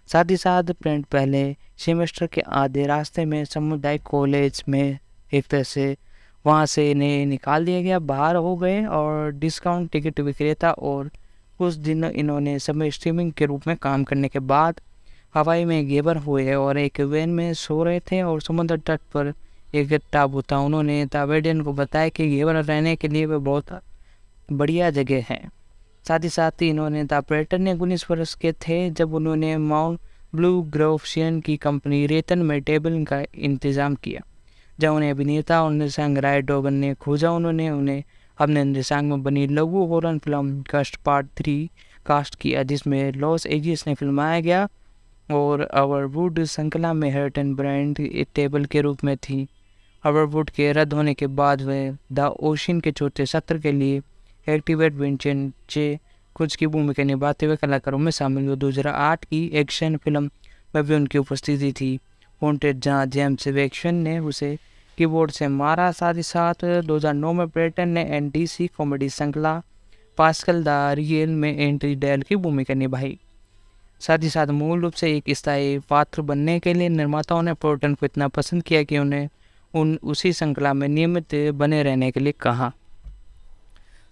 साथ ही साथ प्रेट पहले सेमेस्टर के आधे रास्ते में सामुदायिक कॉलेज में एक तरह से वहाँ से इन्हें निकाल दिया गया, बाहर हो गए और डिस्काउंट टिकट विक्रेता और कुछ दिन इन्होंने समय स्ट्रीमिंग के रूप में काम करने के बाद हवाई में गेबर हुए और एक वैन में सो रहे थे और समुद्र तट पर एक टापू था। उन्होंने तावेडियन को बताया कि गेबर रहने के लिए वह बहुत बढ़िया जगह है। साथ ही इन्होंने ऑपरेटर ने 19 वर्ष के थे जब उन्होंने माउंट ब्लू ग्रोव की कंपनी रेतन में टेबल का इंतज़ाम किया। जब उन्हें अभिनेता और निर्देशक राय डोगन ने खोजा, उन्होंने उन्हें अपने निर्देशक में बनी लघु हॉरर फिल्म कस्ट पार्ट 3 कास्ट किया, जिसमें लॉस एंजिल्स ने फिल्माया गया और अवरवुड श्रृंखला में हर्टन ब्रांड टेबल के रूप में थी। अवरवुड के रद्द होने के बाद वे द ओशन के चौथे सत्र के लिए एक्टिवेट विंचेंचे कुछ की भूमिका निभाते हुए कलाकारों में शामिल हुए। 2008 की एक्शन फिल्म में भी उनकी उपस्थिति थी, वॉन्टेड, जहाँ जेम्स वैक्सन ने उसे कीबोर्ड से मारा। साथ ही साथ 2009 में ब्रेटन ने एनडीसी कॉमेडी श्रृंखला पास्कल द रियल में एंट्री डेल की भूमिका निभाई। साथ ही साथ मूल रूप से एक स्थायी पात्र बनने के लिए निर्माताओं ने ब्रेटन को इतना पसंद किया कि उन्हें उसी श्रृंखला में नियमित बने रहने के लिए कहा।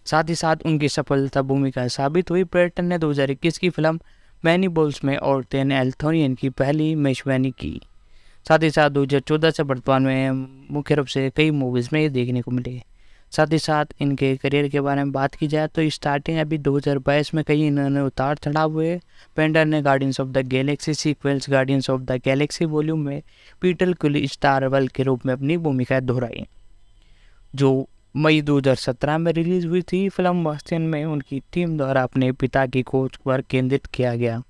साथ ही साथ उनकी सफलता भूमिका साबित हुई। ब्रेटन ने 2021 की फिल्म मैनी बॉल्स में और टेन एल्थोनियन की पहली मेजबानी की। साथ ही साथ 2014 से वर्तमान में मुख्य रूप से कई मूवीज़ में ये देखने को मिले। साथ ही साथ इनके करियर के बारे में बात की जाए तो स्टार्टिंग अभी 2022 में कई इन्होंने उतार चढ़ाव हुए। पेंडर ने guardians of the Galaxy sequels guardians of the galaxy volume में पीटर क्विल स्टारवेल के रूप में अपनी भूमिका दोहराई, जो मई 2017 में रिलीज हुई थी। फिल्म बॉस्टन में उनकी टीम द्वारा अपने पिता की खोज पर केंद्रित किया गया।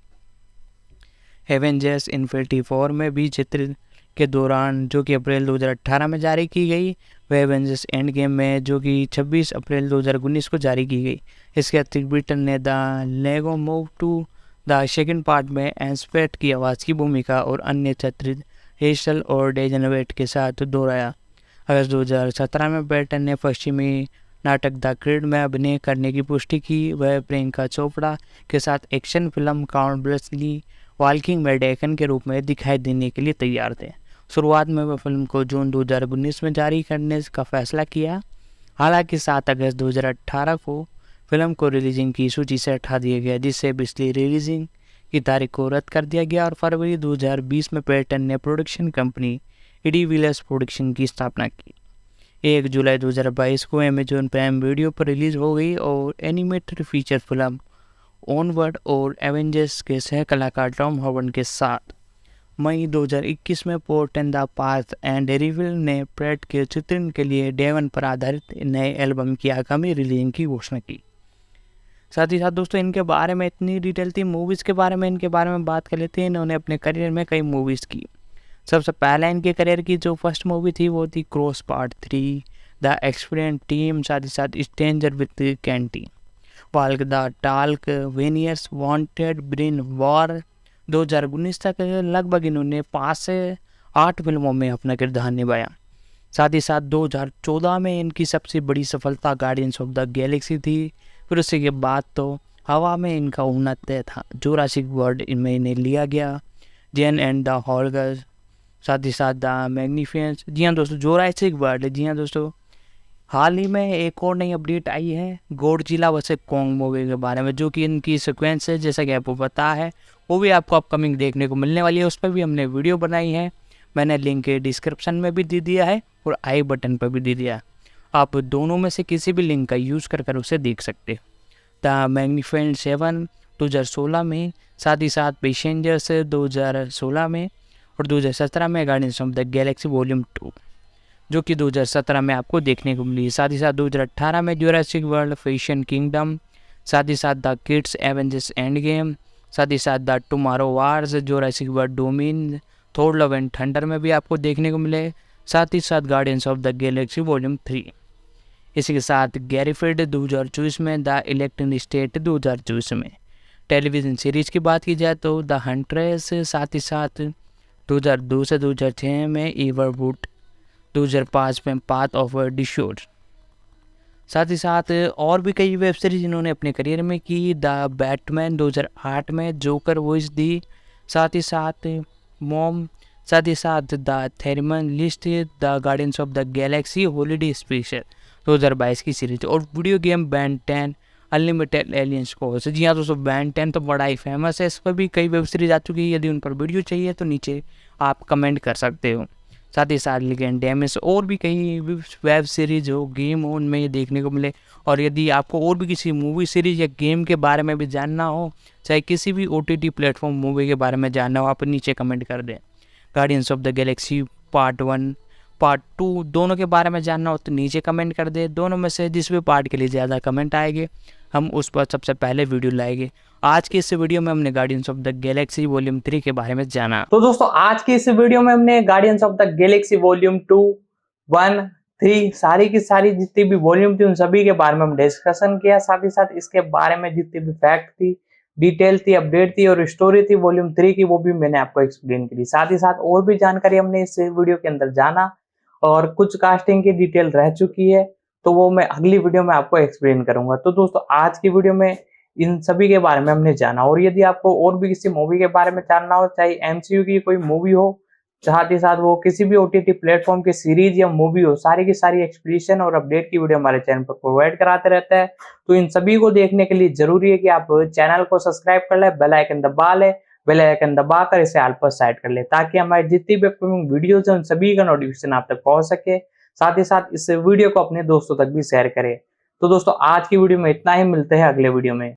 एवेंजर्स इन्फिनिटी वॉर में भी चित्रित के दौरान, जो कि अप्रैल 2018 में जारी की गई, वह एवेंजर्स एंड गेम में, जो कि 26 अप्रैल 2019 को जारी की गई। इसके अतिरिक्त ब्रिटन ने the Lego movie two the second part में एंस्पेट की आवाज़ की भूमिका और अन्य चित्रित हेसल और डेजनवेट के साथ दोहराया। अगस्त 2017 में ब्रिटन ने पश्चिमी नाटक द क्रिड में अभिनय करने की पुष्टि की। वह प्रियंका चोपड़ा के साथ एक्शन फिल्म काउंट ब्लेसली वॉकिंग में डेकन के रूप में दिखाई देने के लिए तैयार थे। शुरुआत में वह फिल्म को जून 2019 में जारी करने का फैसला किया। हालांकि 7 अगस्त 2018 को फिल्म को रिलीजिंग की सूची से हटा दिया गया, जिससे पिछली रिलीजिंग की तारीख को रद्द कर दिया गया और फरवरी 2020 में ब्रिटन ने production company ED Villiers production की स्थापना की। 1 जुलाई 2022 को अमेजॉन प्राइम वीडियो पर रिलीज हो गई और एनिमेटेड फीचर फिल्म ऑनवर्ड और एवेंजर्स के सह कलाकार टॉम हॉलैंड के साथ मई 2021 में port and the path and डेरिविल ने प्रेट के चित्रण के लिए डेवन पर आधारित नए एल्बम की आगामी रिलीजिंग की घोषणा की। साथ ही साथ दोस्तों, इनके बारे में इतनी डिटेल थी। मूवीज़ के बारे में इनके बारे में बात कर लेते हैं। इन्होंने अपने करियर में कई मूवीज़ की। सबसे पहला इनके करियर की जो फर्स्ट मूवी थी वो थी cross part 3 the experience team. साथ ही साथ स्ट्रेंजर विथ कैंटी, वाल्क द टाल्क, वेनियर्स, वांटेड, ब्रेन वॉर। 2019 तक लगभग इन्होंने 5 से 8 फिल्मों में अपना किरदार निभाया। साथ ही साथ 2014 में इनकी सबसे बड़ी सफलता गार्डियंस ऑफ द गैलेक्सी थी। फिर उसके के बाद तो हवा में इनका होना तय था। जुरासिक वर्ल्ड इनमें इन्हें लिया गया। जेन एंड द हॉलगर्स, साथ ही साथ द मैग्निफिसेंट। जी हाँ दोस्तों, जुरासिक वर्ल्ड। जी हाँ दोस्तों, हाल ही में एक और नई अपडेट आई है गॉडजिला वर्सेस कॉन्ग मूवी के बारे में, जो कि इनकी सीक्वेंस है, जैसा कि आपको पता है, वो भी आपको अपकमिंग देखने को मिलने वाली है। उस पर भी हमने वीडियो बनाई है, मैंने लिंक डिस्क्रिप्शन में भी दे दिया है और आई बटन पर भी दे दिया है। आप दोनों में से किसी भी लिंक का यूज़ कर उसे देख सकते हो। द मैग्निफिसेंट 7 2016 में, साथ ही साथ पैसेंजर्स 2016 में और 2017 में guardians of the galaxy volume 2, जो कि 2017 में आपको देखने को मिली। साथ ही साथ 2018 में जुरासिक वर्ल्ड फैशन किंगडम, साथ ही साथ the kids Avengers endgame, साथ ही साथ the tomorrow wars, Jurassic world dominion, Thor love and thunder में भी आपको देखने को मिले। साथ ही साथ guardians of the galaxy volume 3। इसी के साथ गैरीफील्ड 2024 में, द इलेक्ट्रिक स्टेट 2024 में। टेलीविज़न सीरीज की बात की जाए तो द हंट्रेस, साथ ही साथ 2002 से 2006 में ईवरवुड, 2005 में पाथ ऑफ डिशोर। साथ ही साथ और भी कई वेब सीरीज इन्होंने अपने करियर में की। द बैटमैन 2008 में, जोकर वॉइस दी, साथ ही साथ मॉम साथ ही साथ द थेरमन list the guardians of the galaxy holiday special 2022 की सीरीज और video game Ben 10 unlimited aliens को। जी हाँ दोस्तों, बैन 10 तो बड़ा ही फेमस है, इस पर भी कई वेब सीरीज आ चुकी है। यदि उन पर वीडियो चाहिए तो नीचे आप कमेंट कर सकते हो। साथ ही साथ लेकिन डैमेज और भी कई वेब सीरीज हो, गेम हो, उनमें ये देखने को मिले। और यदि आपको और भी किसी मूवी सीरीज या गेम के बारे में भी जानना हो, चाहे किसी भी OTT प्लेटफॉर्म मूवी के बारे में जानना हो, आप नीचे कमेंट कर दें। Guardians of the Galaxy part 1 part 2 दोनों के बारे में जानना हो तो नीचे कमेंट कर दे। दोनों में से जिस भी पार्ट के लिए ज़्यादा कमेंट आएंगे हम उस पर सबसे पहले वीडियो लाएंगे। आज की इस वीडियो में हमने guardians of the galaxy volume 3 के बारे में जाना। तो दोस्तों आज की इस वीडियो में हमने guardians of the galaxy volume 2, 1, 3 सारी की सारी जितनी भी वॉल्यूम थी उन सभी के बारे में हम डिस्कशन किया। साथ ही साथ इसके बारे में जितनी भी फैक्ट थी, डिटेल थी, अपडेट थी और स्टोरी थी वॉल्यूम 3 की, वो भी मैंने आपको एक्सप्लेन करी। साथ ही साथ और भी जानकारी हमने इस वीडियो के अंदर जाना और कुछ कास्टिंग की डिटेल रह चुकी है, तो वो मैं अगली वीडियो में आपको एक्सप्लेन करूंगा। तो दोस्तों आज की वीडियो में इन सभी के बारे में हमने जाना। और यदि आपको और भी किसी मूवी के बारे में जानना हो, चाहे MCU की कोई मूवी हो, साथ ही साथ वो किसी भी OTT प्लेटफॉर्म की सीरीज या मूवी हो, सारी की सारी एक्सप्लेनेशन और अपडेट की वीडियो हमारे चैनल पर प्रोवाइड कराते रहता है। तो इन सभी को देखने के लिए जरूरी है कि आप चैनल को सब्सक्राइब कर ले, बेल आइकन दबा ले, बेल आइकन दबाकर इसे ऑल पर सेट कर ले, ताकि हमारी जितनी भी अपकमिंग वीडियोज है उन सभी का नोटिफिकेशन आप तक पहुंच सके। साथ ही साथ इस वीडियो को अपने दोस्तों तक भी शेयर करें। तो दोस्तों आज की वीडियो में इतना ही, मिलते हैं अगले वीडियो में।